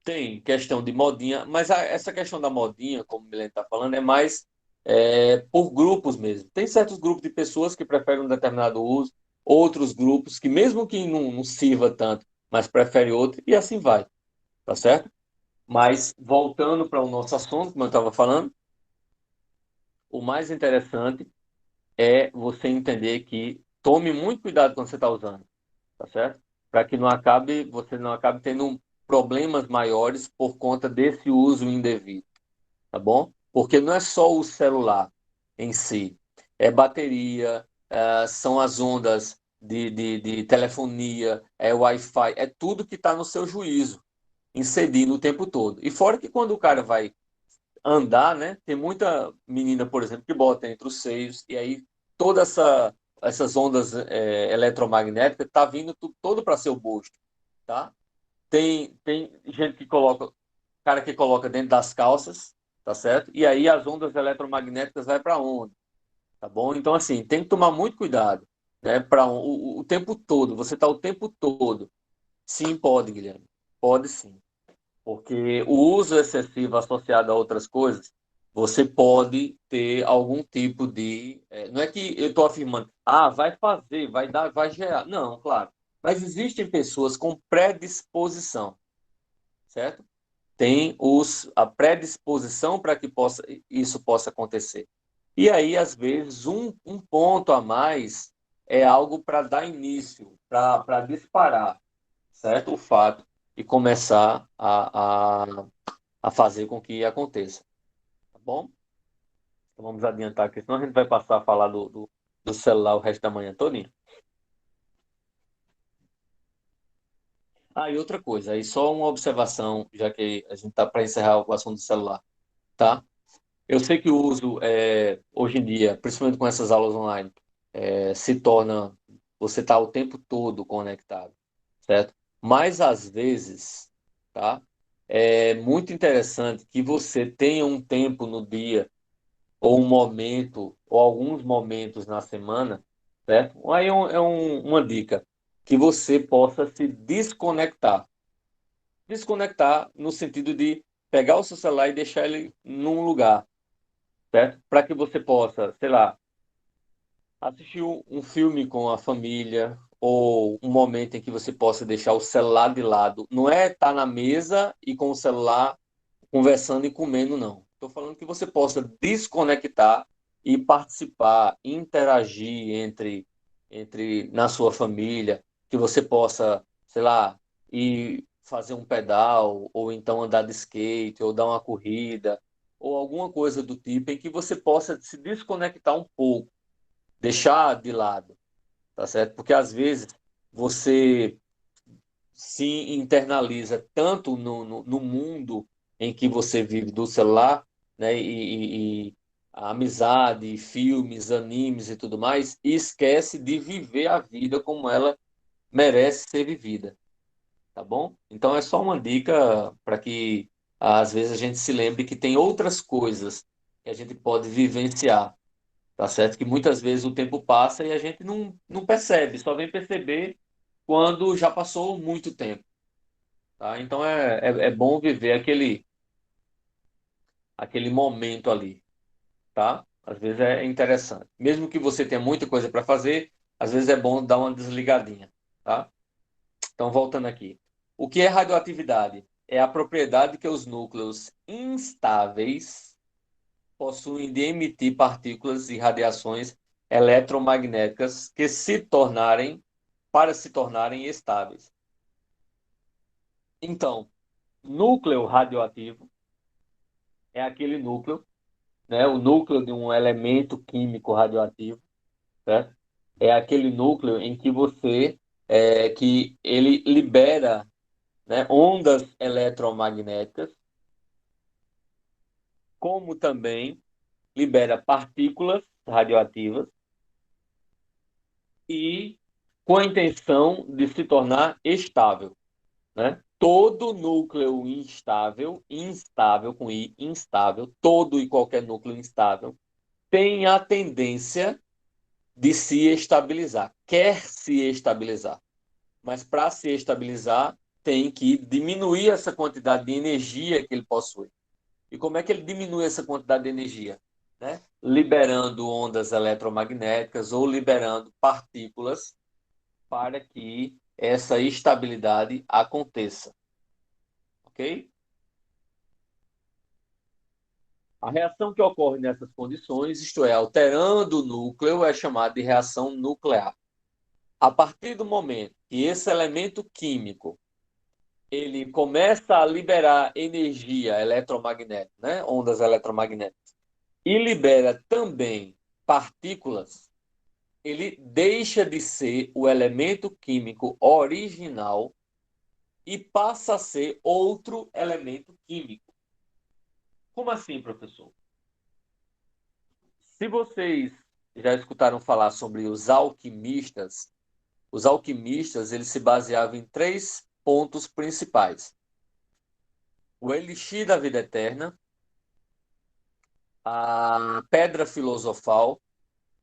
Tem questão de modinha, mas essa questão da modinha, como o Milene está falando, é mais por grupos mesmo. Tem certos grupos de pessoas que preferem um determinado uso, outros grupos que, mesmo que não sirva tanto, mas prefere outro, e assim vai, tá certo? Mas, voltando para o nosso assunto, como eu estava falando, o mais interessante é você entender que tome muito cuidado quando você está usando, tá certo? Para que você não acabe tendo problemas maiores por conta desse uso indevido, tá bom? Porque não é só o celular em si, é bateria, são as ondas de telefonia, é Wi-Fi, é tudo que está no seu juízo, inserindo o tempo todo. E fora que quando o cara vai andar, né? Tem muita menina, por exemplo, que bota entre os seios e aí toda essas ondas eletromagnéticas tá vindo todo para seu busto, tá? Tem gente que coloca, cara que coloca dentro das calças, tá certo? E aí as ondas eletromagnéticas vai para onde, tá bom? Então assim, tem que tomar muito cuidado, né? Para o tempo todo, você tá o tempo todo. Sim, pode, Guilherme. Pode sim. Porque o uso excessivo associado a outras coisas, você pode ter algum tipo de. Não é que eu estou afirmando, vai fazer, vai dar, vai gerar. Não, claro. Mas existem pessoas com predisposição, certo? Tem a predisposição para que isso possa acontecer. E aí, às vezes, um ponto a mais é algo para dar início, para disparar, certo? O fato e começar a fazer com que aconteça. Tá bom? Então vamos adiantar aqui, senão a gente vai passar a falar do celular o resto da manhã todinha. E outra coisa, aí só uma observação, já que a gente está para encerrar o assunto do celular, tá? Eu sei que o uso, hoje em dia, principalmente com essas aulas online, se torna, você está o tempo todo conectado, certo? Mas às vezes, tá? É muito interessante que você tenha um tempo no dia ou um momento, ou alguns momentos na semana, certo? Aí uma dica, que você possa se desconectar. Desconectar no sentido de pegar o seu celular e deixar ele num lugar, certo? Para que você possa, sei lá, assistir um filme com a família, ou um momento em que você possa deixar o celular de lado. Não é estar na mesa e com o celular conversando e comendo, não. Estou falando que você possa desconectar e participar, interagir entre na sua família, que você possa, sei lá, ir fazer um pedal, ou então andar de skate, ou dar uma corrida, ou alguma coisa do tipo em que você possa se desconectar um pouco, deixar de lado, tá certo? Porque às vezes você se internaliza tanto no mundo em que você vive do celular, né, e a amizade, filmes, animes e tudo mais, e esquece de viver a vida como ela merece ser vivida, tá bom? Então é só uma dica para que às vezes a gente se lembre que tem outras coisas que a gente pode vivenciar, tá certo? Que muitas vezes o tempo passa e a gente não percebe, só vem perceber quando já passou muito tempo, tá? Então é bom viver aquele momento ali, tá? Às vezes é interessante. Mesmo que você tenha muita coisa para fazer, às vezes é bom dar uma desligadinha, tá? Então, voltando aqui. O que é radioatividade? É a propriedade que os núcleos instáveis possuem de emitir partículas e radiações eletromagnéticas para se tornarem estáveis. Então, núcleo radioativo é aquele núcleo, né, o núcleo de um elemento químico radioativo, certo? É aquele núcleo em que que ele libera, né, ondas eletromagnéticas, como também libera partículas radioativas e com a intenção de se tornar estável, né? Todo núcleo instável com I, instável, todo e qualquer núcleo instável tem a tendência de se estabilizar, quer se estabilizar, mas para se estabilizar tem que diminuir essa quantidade de energia que ele possui. E como é que ele diminui essa quantidade de energia? Né? Liberando ondas eletromagnéticas ou liberando partículas para que essa estabilidade aconteça. Ok? A reação que ocorre nessas condições, isto é, alterando o núcleo, é chamada de reação nuclear. A partir do momento que esse elemento químico ele começa a liberar energia eletromagnética, né? Ondas eletromagnéticas, e libera também partículas, ele deixa de ser o elemento químico original e passa a ser outro elemento químico. Como assim, professor? Se vocês já escutaram falar sobre os alquimistas eles se baseavam em três pontos principais: o elixir da vida eterna, a pedra filosofal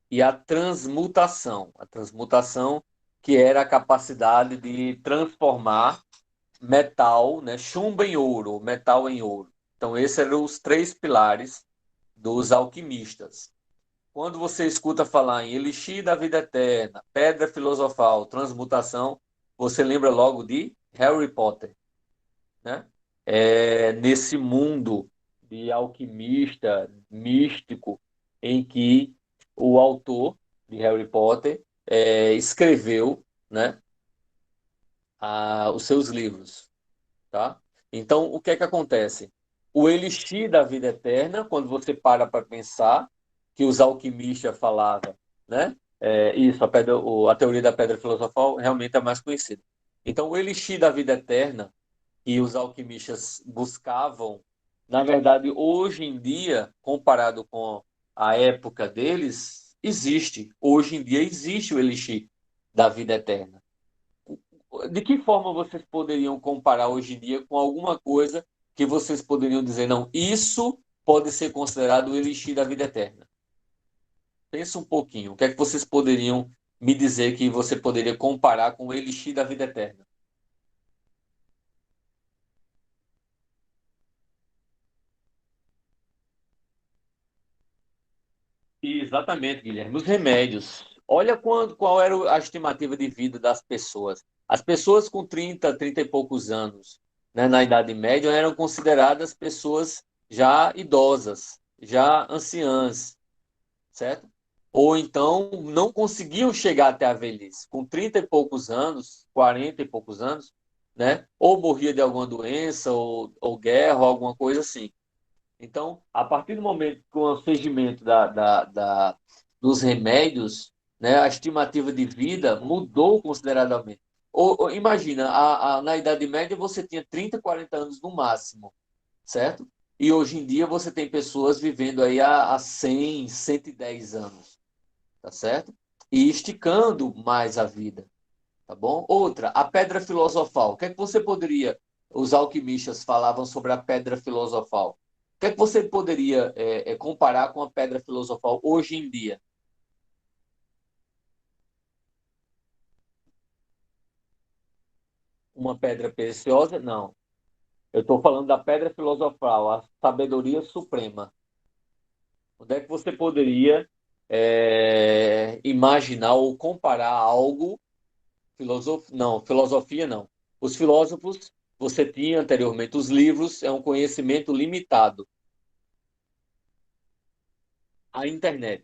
e a transmutação. A transmutação que era a capacidade de transformar metal, né, chumbo em ouro, metal em ouro. Então, esses eram os três pilares dos alquimistas. Quando você escuta falar em elixir da vida eterna, pedra filosofal, transmutação, você lembra logo de Harry Potter, né? É nesse mundo de alquimista, místico, em que o autor de Harry Potter escreveu, né, os seus livros, tá? Então, o que é que acontece? O elixir da vida eterna, quando você para pensar que os alquimistas falavam, né? Isso, a teoria da pedra filosofal realmente é mais conhecida. Então, o elixir da vida eterna que os alquimistas buscavam, na verdade, hoje em dia, comparado com a época deles, existe. Hoje em dia existe o elixir da vida eterna. De que forma vocês poderiam comparar hoje em dia com alguma coisa que vocês poderiam dizer, não, isso pode ser considerado o elixir da vida eterna? Pensa um pouquinho, o que é que vocês poderiam me dizer que você poderia comparar com o elixir da vida eterna? Exatamente, Guilherme. Os remédios. Olha qual era a estimativa de vida das pessoas. As pessoas com 30 e poucos anos, né, na Idade Média, eram consideradas pessoas já idosas, já anciãs, certo? Ou então não conseguiam chegar até a velhice. Com 30 e poucos anos, 40 e poucos anos, né? Ou morria de alguma doença, ou guerra, ou alguma coisa assim. Então, a partir do momento com o surgimento dos remédios, né, a estimativa de vida mudou consideravelmente. Imagina, na Idade Média você tinha 30, 40 anos no máximo, certo? e hoje em dia você tem pessoas vivendo aí há 100, 110 anos, tá certo? E esticando mais a vida, tá bom? Outra, a pedra filosofal. O que é que você poderia, os alquimistas falavam sobre a pedra filosofal? O que é que você poderia comparar com a pedra filosofal hoje em dia? Uma pedra preciosa? Não. Eu estou falando da pedra filosofal, a sabedoria suprema. Onde é que você poderia imaginar ou comparar algo, não, filosofia não. Os filósofos, você tinha anteriormente, os livros é um conhecimento limitado. A internet,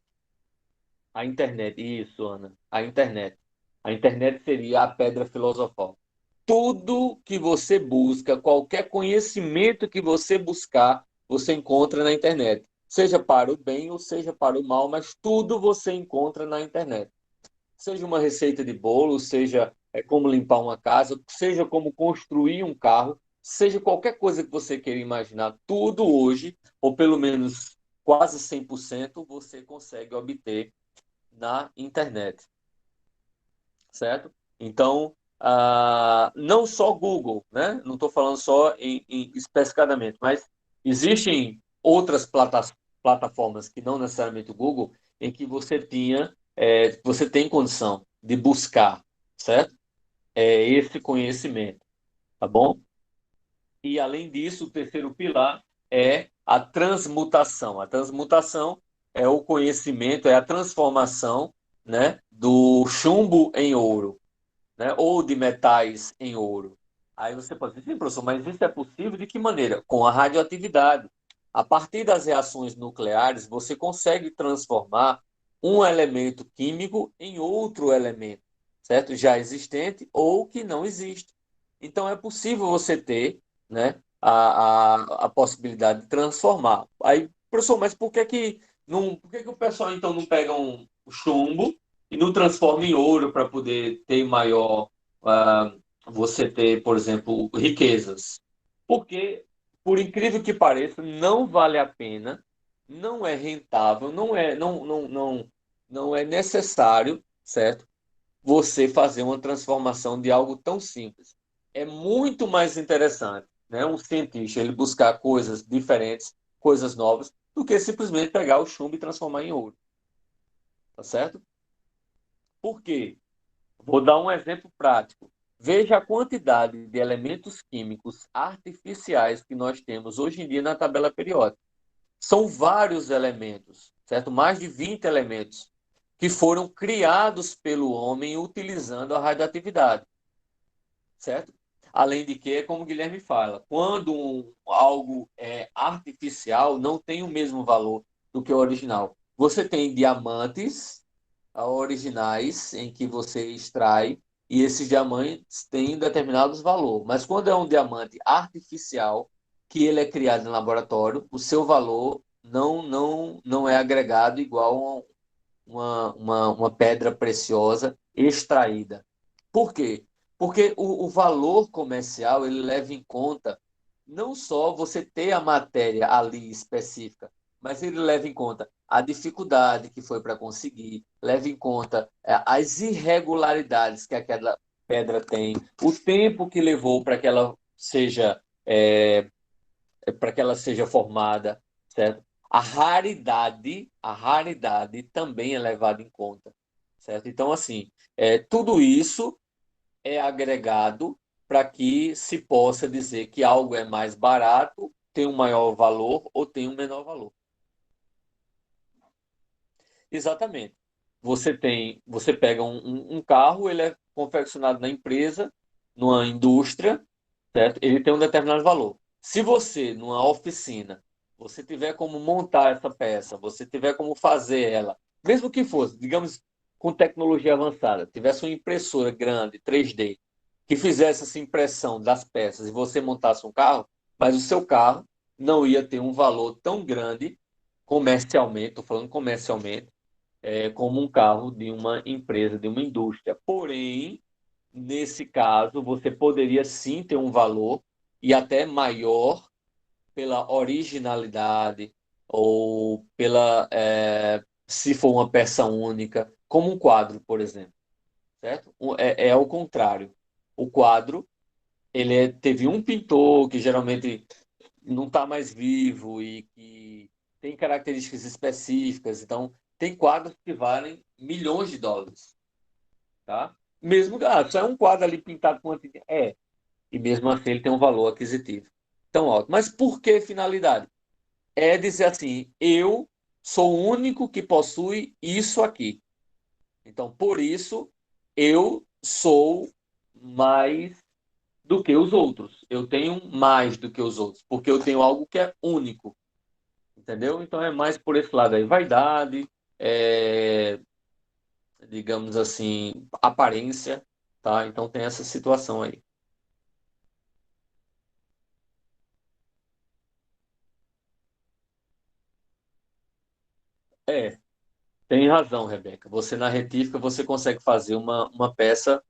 a internet, isso, Ana, a internet. A internet seria a pedra filosofal. Tudo que você busca, qualquer conhecimento que você buscar, você encontra na internet. Seja para o bem ou seja para o mal, mas tudo você encontra na internet. Seja uma receita de bolo, seja como limpar uma casa, seja como construir um carro, seja qualquer coisa que você queira imaginar, tudo hoje, ou pelo menos quase 100%, você consegue obter na internet, certo? Então, não só Google, né? Não estou falando só especificadamente, mas existem outras plataformas que não necessariamente o Google, em que você tem condição de buscar, certo? Esse conhecimento, tá bom? E além disso, o terceiro pilar é a transmutação. A transmutação é o conhecimento, é a transformação, né, do chumbo em ouro, né, ou de metais em ouro. Aí você pode dizer, sim, professor, mas isso é possível de que maneira? Com a radioatividade. A partir das reações nucleares, você consegue transformar um elemento químico em outro elemento, certo? Já existente ou que não existe. Então é possível você ter, né, a possibilidade de transformar. Aí, professor, mas por que que o pessoal então não pega um chumbo e não transforma em ouro para poder ter maior, ah, você ter, por exemplo, riquezas? Porque, por incrível que pareça, não vale a pena, não é rentável, não é necessário, certo? Você fazer uma transformação de algo tão simples. É muito mais interessante, né, um cientista ele buscar coisas diferentes, coisas novas, do que simplesmente pegar o chumbo e transformar em ouro, tá certo? Por quê? Vou dar um exemplo prático. Veja a quantidade de elementos químicos artificiais que nós temos hoje em dia na tabela periódica. São vários elementos, certo? Mais de 20 elementos que foram criados pelo homem utilizando a radioatividade, certo? Além de que, como o Guilherme fala, quando algo é artificial, não tem o mesmo valor do que o original. Você tem diamantes originais em que você extrai e esses diamantes têm determinados valores. Mas quando é um diamante artificial, que ele é criado em laboratório, o seu valor não é agregado igual a uma pedra preciosa extraída. Por quê? Porque o valor comercial ele leva em conta não só você ter a matéria ali específica, mas ele leva em conta a dificuldade que foi para conseguir, leva em conta as irregularidades que aquela pedra tem, o tempo que levou para que ela seja formada, certo? A raridade também é levada em conta, certo? Então, assim, tudo isso é agregado para que se possa dizer que algo é mais barato, tem um maior valor ou tem um menor valor. Exatamente. Você pega um carro, ele é confeccionado na empresa, numa indústria, certo? Ele tem um determinado valor. Se você, numa oficina, você tiver como montar essa peça, você tiver como fazer ela, mesmo que fosse, digamos, com tecnologia avançada, tivesse uma impressora grande, 3D, que fizesse essa impressão das peças e você montasse um carro, mas o seu carro não ia ter um valor tão grande comercialmente, estou falando comercialmente, como um carro de uma empresa, de uma indústria. Porém, nesse caso, você poderia sim ter um valor e até maior pela originalidade ou se for uma peça única, como um quadro, por exemplo, certo? É ao contrário. O quadro, teve um pintor que geralmente não está mais vivo e que tem características específicas. Então, tem quadros que valem milhões de dólares, tá? Mesmo, só é um quadro ali pintado com uma tinta. E mesmo assim ele tem um valor aquisitivo tão alto. Mas por que finalidade? É dizer assim, eu sou o único que possui isso aqui. Então, por isso, eu sou mais do que os outros. Eu tenho mais do que os outros, porque eu tenho algo que é único. Entendeu? Então é mais por esse lado aí, vaidade, é, digamos assim, aparência, tá? Então tem essa situação aí. É, tem razão, Rebeca. Você na retífica você consegue fazer uma peça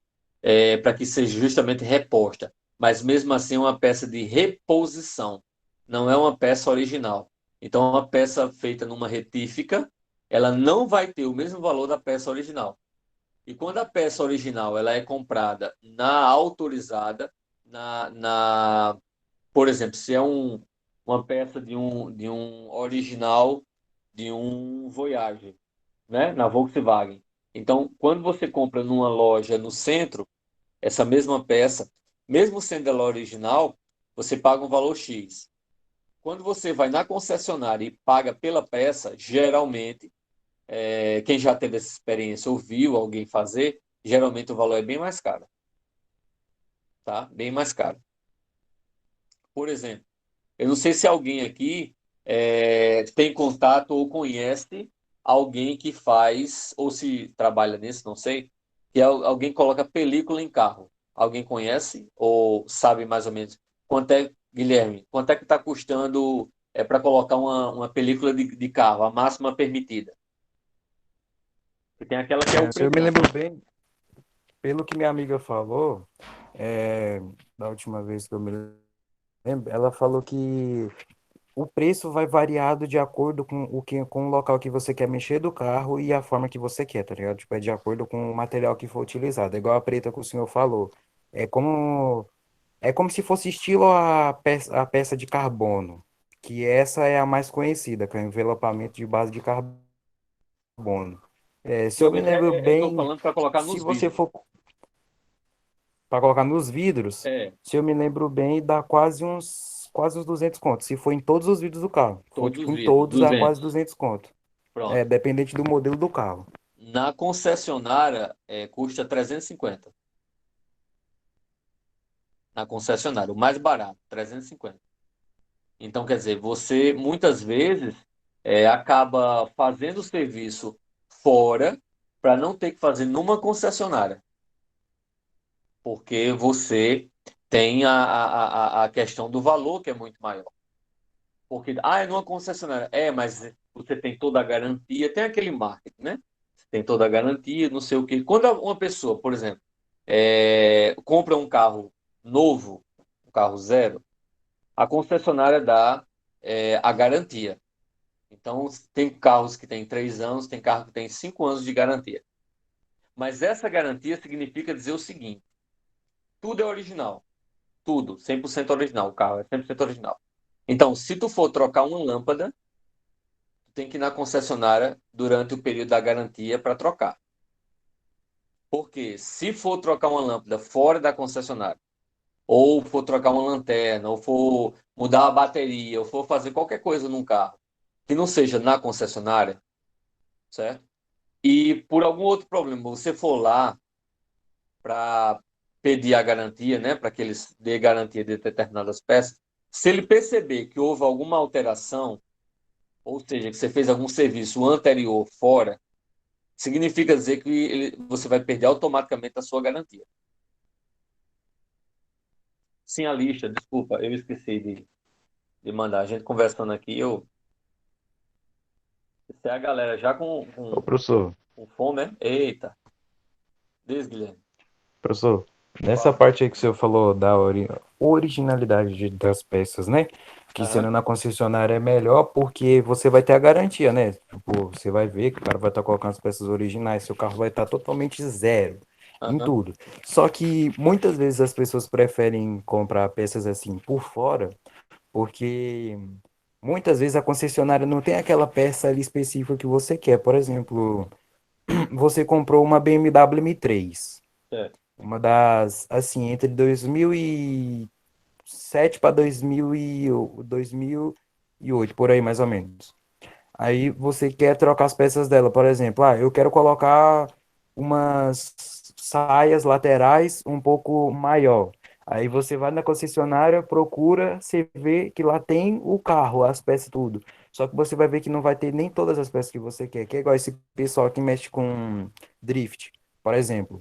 para que seja justamente reposta, mas mesmo assim é uma peça de reposição, não é uma peça original. Então uma peça feita numa retífica, ela não vai ter o mesmo valor da peça original. E quando a peça original ela é comprada na autorizada, por exemplo, se é uma peça de um original de um Voyage, né, na Volkswagen. Então, quando você compra numa loja no centro, essa mesma peça, mesmo sendo ela original, você paga um valor X. Quando você vai na concessionária e paga pela peça, geralmente quem já teve essa experiência ou viu alguém fazer, geralmente o valor é bem mais caro, tá? Bem mais caro. Por exemplo, eu não sei se alguém aqui tem contato ou conhece alguém que faz, ou se trabalha nisso, não sei, que alguém coloca película em carro. Alguém conhece ou sabe mais ou menos quanto é, Guilherme, quanto é que está custando para colocar uma película de carro, a máxima permitida? E tem aquela que é o Se eu me pressão. lembro bem, pelo que minha amiga falou, é, da última vez que eu me lembro, ela falou que o preço vai variado de acordo com o local que você quer mexer do carro e a forma que você quer, tá ligado? Tipo, é de acordo com o material que for utilizado. É igual a preta que o senhor falou. É como, é como se fosse estilo a peça de carbono, que essa é a mais conhecida, que é o envelopamento de base de carbono. Se eu me lembro Eu estou bem, falando para colocar se nos você vidros. for para colocar nos vidros, É, se eu me lembro bem, dá quase uns 200 contos. Se for em todos os vidros do carro. Se for todos tipo os em vidros, todos, dá quase 200. 200 conto. Pronto. Dependente do modelo do carro. Na concessionária, custa 350. Na concessionária, o mais barato, 350. Então, quer dizer, você muitas vezes acaba fazendo o serviço fora para não ter que fazer numa concessionária, porque você tem a questão do valor que é muito maior. Porque, é numa concessionária. Mas você tem toda a garantia, tem aquele marketing, né? Você tem toda a garantia, não sei o quê. Quando uma pessoa, por exemplo, compra um carro novo, um carro zero, a concessionária dá a garantia. Então, tem carros que têm 3 anos, tem carro que tem 5 anos de garantia. Mas essa garantia significa dizer o seguinte: tudo é original. Tudo, 100% original. O carro é 100% original. Então, se tu for trocar uma lâmpada, tem que ir na concessionária durante o período da garantia para trocar. Porque se for trocar uma lâmpada fora da concessionária, ou for trocar uma lanterna, ou for mudar a bateria, ou for fazer qualquer coisa num carro que não seja na concessionária, certo? E por algum outro problema você for lá para pedir a garantia, né, para que eles dê garantia de determinadas peças, se ele perceber que houve alguma alteração, ou seja, que você fez algum serviço anterior fora, significa dizer que você vai perder automaticamente a sua garantia. Sim, a lista, desculpa, eu esqueci de mandar. A gente conversando aqui, se é a galera já com, Ô, com, professor, com fome, né? Eita, diz, Guilherme. professor. Nessa Fala. parte aí que você falou da originalidade das peças, né? Que Aham, sendo na concessionária é melhor porque você vai ter a garantia, né? Tipo, você vai ver que o cara vai estar colocando as peças originais, seu carro vai estar totalmente zero em aham. tudo. Só que muitas vezes as pessoas preferem comprar peças assim por fora, porque muitas vezes a concessionária não tem aquela peça ali específica que você quer. Por exemplo, você comprou uma BMW M3. É. Uma das, assim, entre 2007 para 2008, por aí mais ou menos. Aí você quer trocar as peças dela, por exemplo, eu quero colocar umas saias laterais um pouco maior. Aí você vai na concessionária, procura, você vê que lá tem o carro, as peças, tudo. Só que você vai ver que não vai ter nem todas as peças que você quer, que é igual esse pessoal que mexe com drift, por exemplo.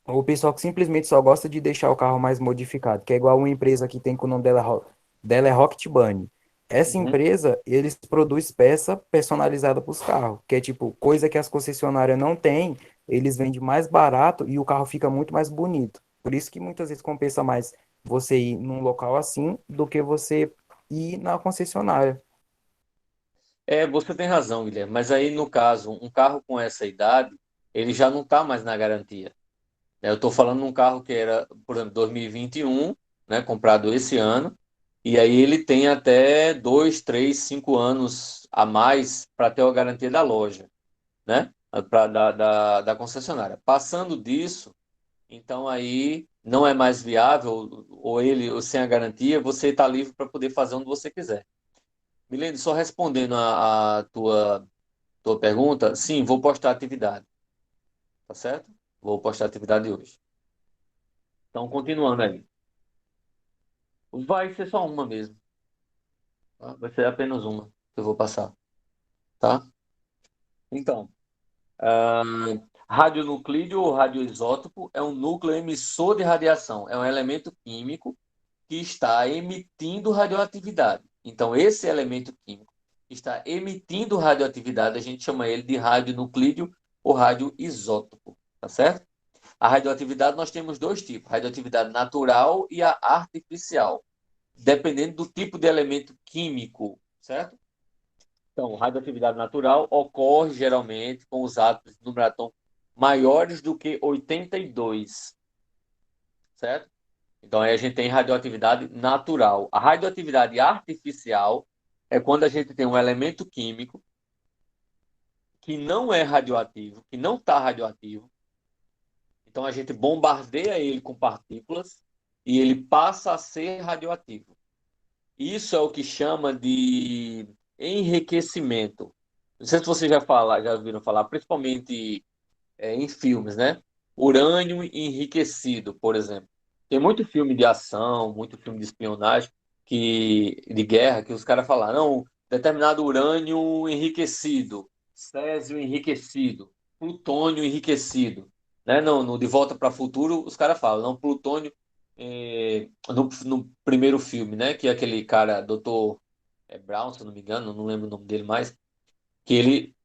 O pessoal que simplesmente só gosta de deixar o carro mais modificado, que é igual uma empresa que tem com o nome dela, dela é Rocket Bunny. Essa Uhum. empresa, eles produzem peça personalizada para os carros, que é tipo, coisa que as concessionárias não têm, eles vendem mais barato e o carro fica muito mais bonito. Por isso que muitas vezes compensa mais você ir num local assim do que você ir na concessionária. É, você tem razão, Guilherme, mas aí no caso, um carro com essa idade, ele já não está mais na garantia. Eu estou falando de um carro que era, por exemplo, 2021, né, comprado esse ano, e aí ele tem até 2, 3, 5 anos a mais para ter a garantia da loja, né, da concessionária. Passando disso, então aí não é mais viável, ou ele, ou sem a garantia, você está livre para poder fazer onde você quiser. Milene, só respondendo a tua pergunta, sim, vou postar atividade, tá certo? Vou postar atividade hoje. Então, continuando aí. Vai ser só uma mesmo, tá? Vai ser apenas uma que eu vou passar, tá? Então, ah, radionuclídeo ou radioisótopo é um núcleo emissor de radiação, é um elemento químico que está emitindo radioatividade. Então, esse elemento químico que está emitindo radioatividade, a gente chama ele de radionuclídeo ou radioisótopo, tá certo? A radioatividade nós temos dois tipos, radioatividade natural e a artificial, dependendo do tipo de elemento químico, certo? Então, radioatividade natural ocorre geralmente com os átomos de número atômico maiores do que 82, certo? Então, aí a gente tem radioatividade natural. A radioatividade artificial é quando a gente tem um elemento químico que não é radioativo, que não está radioativo. Então, a gente bombardeia ele com partículas e ele passa a ser radioativo. Isso é o que chama de enriquecimento. Não sei se vocês já ouviram falar, principalmente em filmes, né? Urânio enriquecido, por exemplo. Tem muito filme de ação, muito filme de espionagem, de guerra, que os caras falam, não, determinado urânio enriquecido, césio enriquecido, plutônio enriquecido. Né? No De Volta para o Futuro, os caras falam, não, plutônio, no primeiro filme, né? Que é aquele cara, Dr. Brown, se eu não me engano, não lembro o nome dele mais, que ele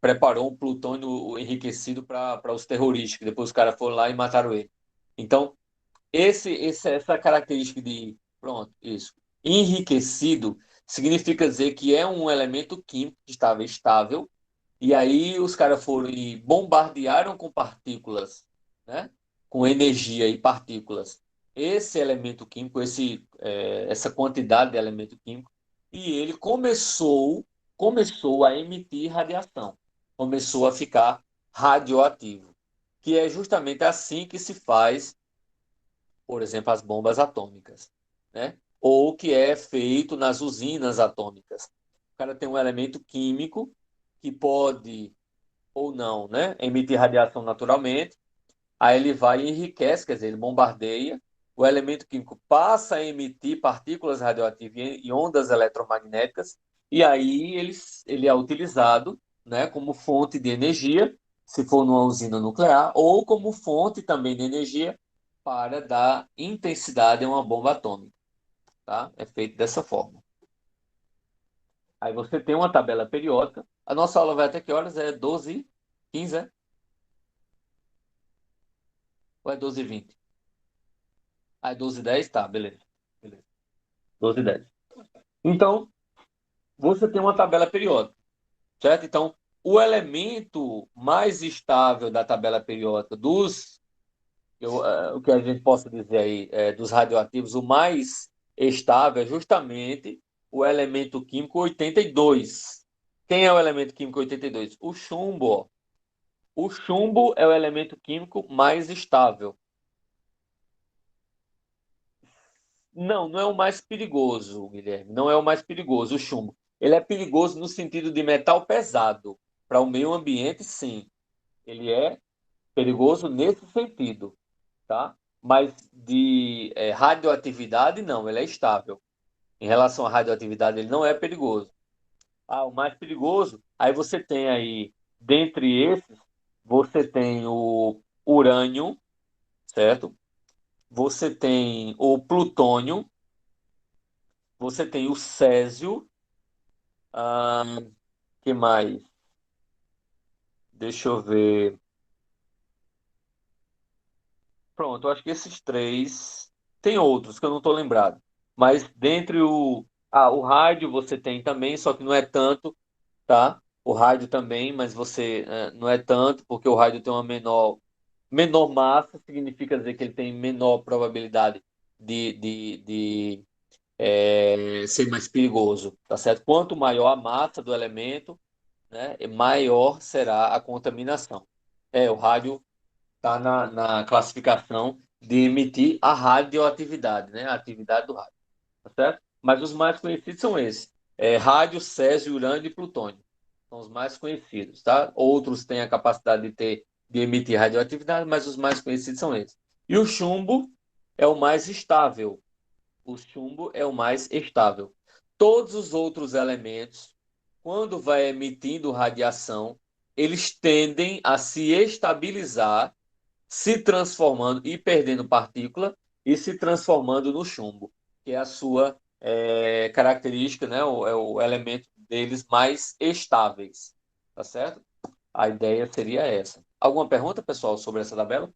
preparou um plutônio enriquecido para os terroristas, que depois os caras foram lá e mataram ele. Então, essa característica de, pronto, isso, enriquecido, significa dizer que é um elemento químico que estava estável, e aí os caras foram e bombardearam com partículas, né? Com energia e partículas. Esse elemento químico, essa quantidade de elemento químico, e ele começou a emitir radiação, começou a ficar radioativo, que é justamente assim que se faz, por exemplo, as bombas atômicas, né? Ou que é feito nas usinas atômicas. O cara tem um elemento químico que pode ou não, né, emitir radiação naturalmente, aí ele vai e enriquece, quer dizer, ele bombardeia, o elemento químico passa a emitir partículas radioativas e ondas eletromagnéticas, e aí ele é utilizado, né, como fonte de energia, se for numa usina nuclear, ou como fonte também de energia para dar intensidade a uma bomba atômica, tá? É feito dessa forma. Aí você tem uma tabela periódica. A nossa aula vai até que horas? É 12h15, é? Ou é 12h20? Ah, 12 e 10? Tá, beleza. Beleza. 12 e 10. Então, você tem uma tabela periódica, certo? Então, o elemento mais estável da tabela periódica o que a gente possa dizer aí, dos radioativos, o mais estável é justamente o elemento químico 82. Quem é o elemento químico 82? O chumbo. Ó. O chumbo é o elemento químico mais estável. Não, não é o mais perigoso, Guilherme. Não é o mais perigoso, o chumbo. Ele é perigoso no sentido de metal pesado. Para o meio ambiente, sim. Ele é perigoso nesse sentido, tá? Mas de radioatividade, não. Ele é estável. Em relação à radioatividade, ele não é perigoso. Ah, o mais perigoso, aí você tem aí, dentre esses, você tem o urânio, certo? Você tem o plutônio, você tem o césio, que mais? Deixa eu ver. Pronto, eu acho que esses três. Tem outros que eu não estou lembrado. Mas dentre o. Ah, o rádio você tem também, só que não é tanto, tá? O rádio também, mas você não é tanto, porque o rádio tem uma menor massa, significa dizer que ele tem menor probabilidade de ser mais perigoso, tá certo? Quanto maior a massa do elemento, né, maior será a contaminação. O rádio está na classificação de emitir a radioatividade, né, a atividade do rádio, tá certo? Mas os mais conhecidos são esses: rádio, césio, urânio e plutônio. São os mais conhecidos, tá? Outros têm a capacidade de emitir radioatividade, mas os mais conhecidos são esses. E o chumbo é o mais estável. O chumbo é o mais estável. Todos os outros elementos, quando vai emitindo radiação, eles tendem a se estabilizar, se transformando e perdendo partícula e se transformando no chumbo, que é a sua característica, né? É o elemento deles mais estáveis, tá certo? A ideia seria essa. Alguma pergunta, pessoal, sobre essa tabela?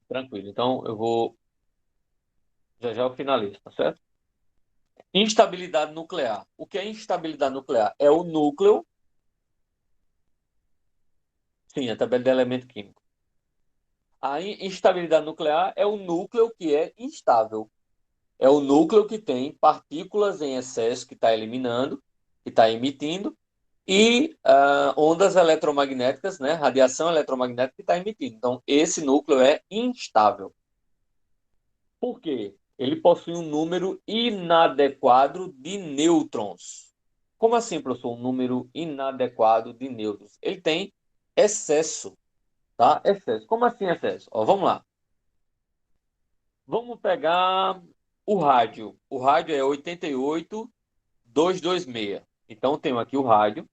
Tranquilo. Então, eu vou já eu finalizo, tá certo? Instabilidade nuclear. O que é instabilidade nuclear? É o núcleo, sim, a tabela de elemento químico. A instabilidade nuclear é o núcleo que é instável. É o núcleo que tem partículas em excesso que está eliminando, que está emitindo, e ondas eletromagnéticas, né, radiação eletromagnética que está emitindo. Então, esse núcleo é instável. Por quê? Ele possui um número inadequado de nêutrons. Como assim, professor? Um número inadequado de nêutrons? Ele tem excesso, tá? Excesso. Como assim excesso? Ó, vamos lá. Vamos pegar o rádio. O rádio é 88226. Então, tenho aqui o rádio,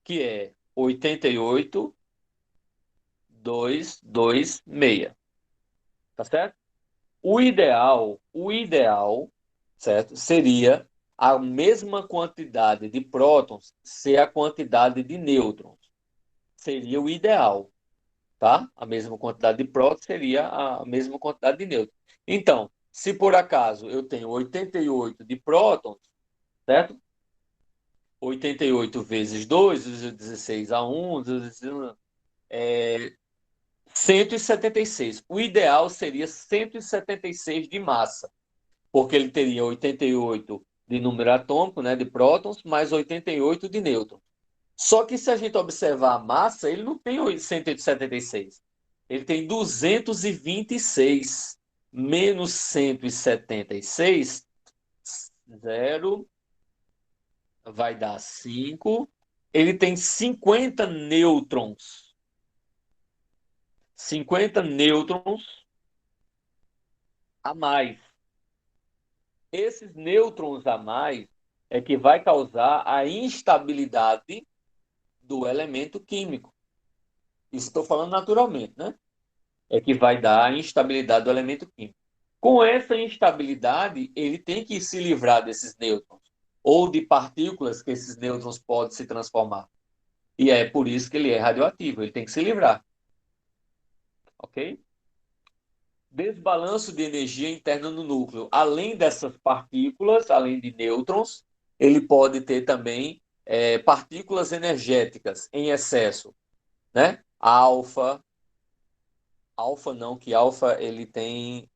que é 88226. Tá certo? O ideal, certo, seria a mesma quantidade de prótons ser a quantidade de nêutrons. Seria o ideal, tá? A mesma quantidade de prótons seria a mesma quantidade de nêutrons. Então, se por acaso eu tenho 88 de prótons, certo? 88 vezes 2, 16 a 1, 176. O ideal seria 176 de massa, porque ele teria 88 de número atômico, né, de prótons, mais 88 de nêutrons. Só que se a gente observar a massa, ele não tem 176. Ele tem 226 menos 176, 0 vai dar 5. Ele tem 50 nêutrons. 50 nêutrons a mais. Esses nêutrons a mais é que vai causar a instabilidade do elemento químico. Isso estou falando naturalmente, né? É que vai dar a instabilidade do elemento químico. Com essa instabilidade, ele tem que se livrar desses nêutrons ou de partículas que esses nêutrons podem se transformar. E é por isso que ele é radioativo, ele tem que se livrar. Ok? Desbalanço de energia interna no núcleo. Além dessas partículas, além de nêutrons, ele pode ter também partículas energéticas em excesso, né? Alfa não, que alfa ele tem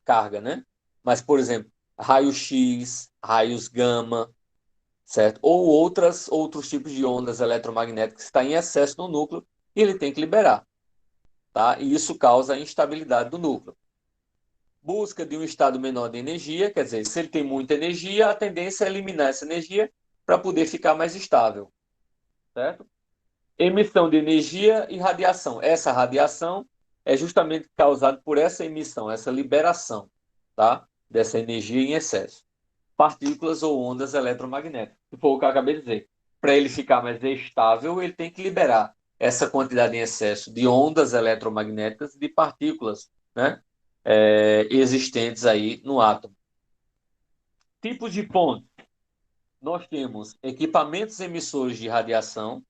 carga, né? Mas, por exemplo, raio-x, raios gama, certo? Ou outros tipos de ondas eletromagnéticas que estão em excesso no núcleo e ele tem que liberar, tá? E isso causa a instabilidade do núcleo. Busca de um estado menor de energia, quer dizer, se ele tem muita energia, a tendência é eliminar essa energia para poder ficar mais estável, certo? Emissão de energia e radiação. Essa radiação é justamente causada por essa emissão, essa liberação, tá? Dessa energia em excesso. Partículas ou ondas eletromagnéticas. Que foi o que eu acabei de dizer. Para ele ficar mais estável, ele tem que liberar essa quantidade em excesso de ondas eletromagnéticas e de partículas, né? Existentes aí no átomo. Tipos de pontos. Nós temos equipamentos emissores de radiação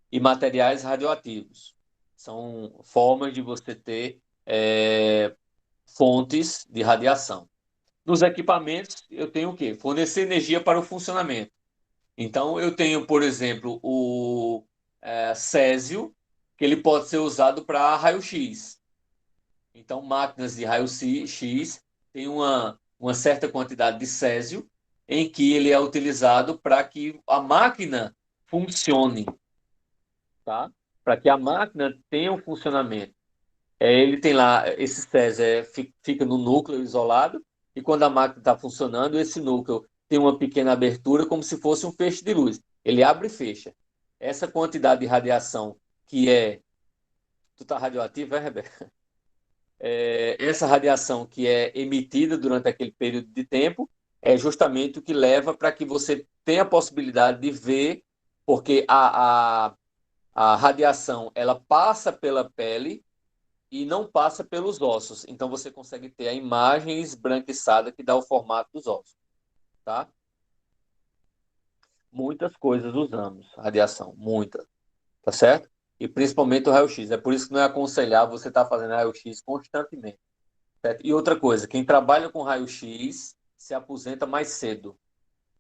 e materiais radioativos. São formas de você ter fontes de radiação. Nos equipamentos, eu tenho o quê? Fornecer energia para o funcionamento. Então, eu tenho, por exemplo, o césio, que ele pode ser usado para raio-x. Então, máquinas de raio-x têm uma certa quantidade de césio em que ele é utilizado para que a máquina funcione, tá? Para que a máquina tenha um funcionamento. Ele tem lá, esse césio fica no núcleo isolado, e quando a máquina está funcionando, esse núcleo tem uma pequena abertura, como se fosse um feixe de luz. Ele abre e fecha. Essa quantidade de radiação que é. Tu está radioativo, é, Rebeca? Essa radiação que é emitida durante aquele período de tempo é justamente o que leva para que você tenha a possibilidade de ver, porque a radiação ela passa pela pele e não passa pelos ossos. Então você consegue ter a imagem esbranquiçada que dá o formato dos ossos, tá? Muitas coisas usamos radiação, muitas, tá certo? E principalmente o raio-x. É por isso que não é aconselhável você estar fazendo raio-x constantemente. Certo? E outra coisa, quem trabalha com raio-x se aposenta mais cedo.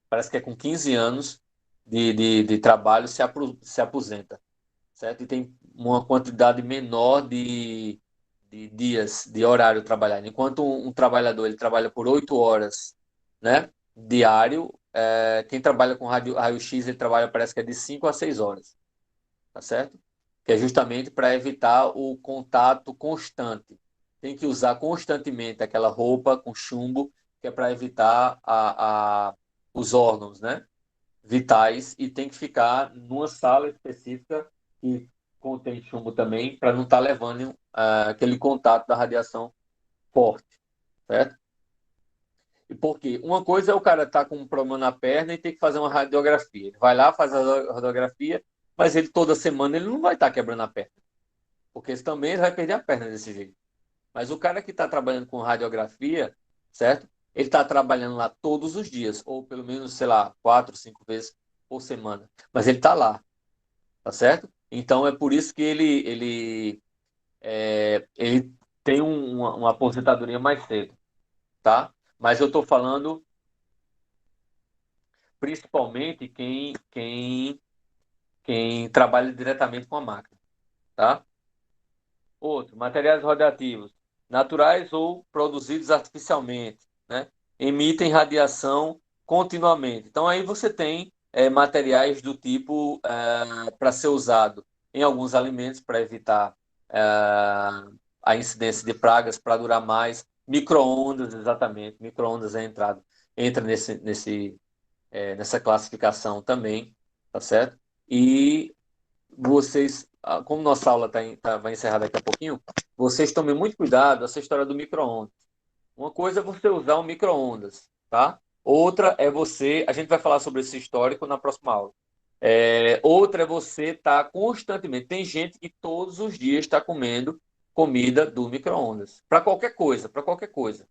Parece que é com 15 anos de trabalho se aposenta, certo? E tem uma quantidade menor de dias, de horário trabalhado. Enquanto um trabalhador ele trabalha por 8 horas, né, diário, quem trabalha com raio-x ele trabalha, parece que é de 5 a 6 horas, tá certo? Que é justamente para evitar o contato constante. Tem que usar constantemente aquela roupa com chumbo, que é para evitar os órgãos, né, vitais, e tem que ficar numa sala específica que contém chumbo também, para não estar levando aquele contato da radiação forte, certo? E por quê? Uma coisa é o cara estar com um problema na perna e ter que fazer uma radiografia. Ele vai lá, faz a radiografia, mas ele toda semana ele não vai estar quebrando a perna, porque também ele vai perder a perna desse jeito. Mas o cara que está trabalhando com radiografia, certo? Ele está trabalhando lá todos os dias, ou pelo menos, sei lá, 4, 5 vezes por semana. Mas ele está lá, tá certo? Então é por isso que ele tem uma aposentadoria mais cedo, tá? Mas eu estou falando principalmente quem trabalha diretamente com a máquina, tá? Outro, materiais radioativos, naturais ou produzidos artificialmente, né? Emitem radiação continuamente. Então aí você tem materiais do tipo para ser usado em alguns alimentos para evitar é, a incidência de pragas, para durar mais. Micro-ondas, exatamente. Micro-ondas entra nessa classificação também, tá certo? E vocês, como nossa aula vai encerrar daqui a pouquinho, vocês tomem muito cuidado essa história do micro-ondas. Uma coisa é você usar um micro-ondas, tá? Outra é a gente vai falar sobre esse histórico na próxima aula. Outra é você estar constantemente. Tem gente que todos os dias está comendo comida do micro-ondas. Para qualquer coisa, para qualquer coisa.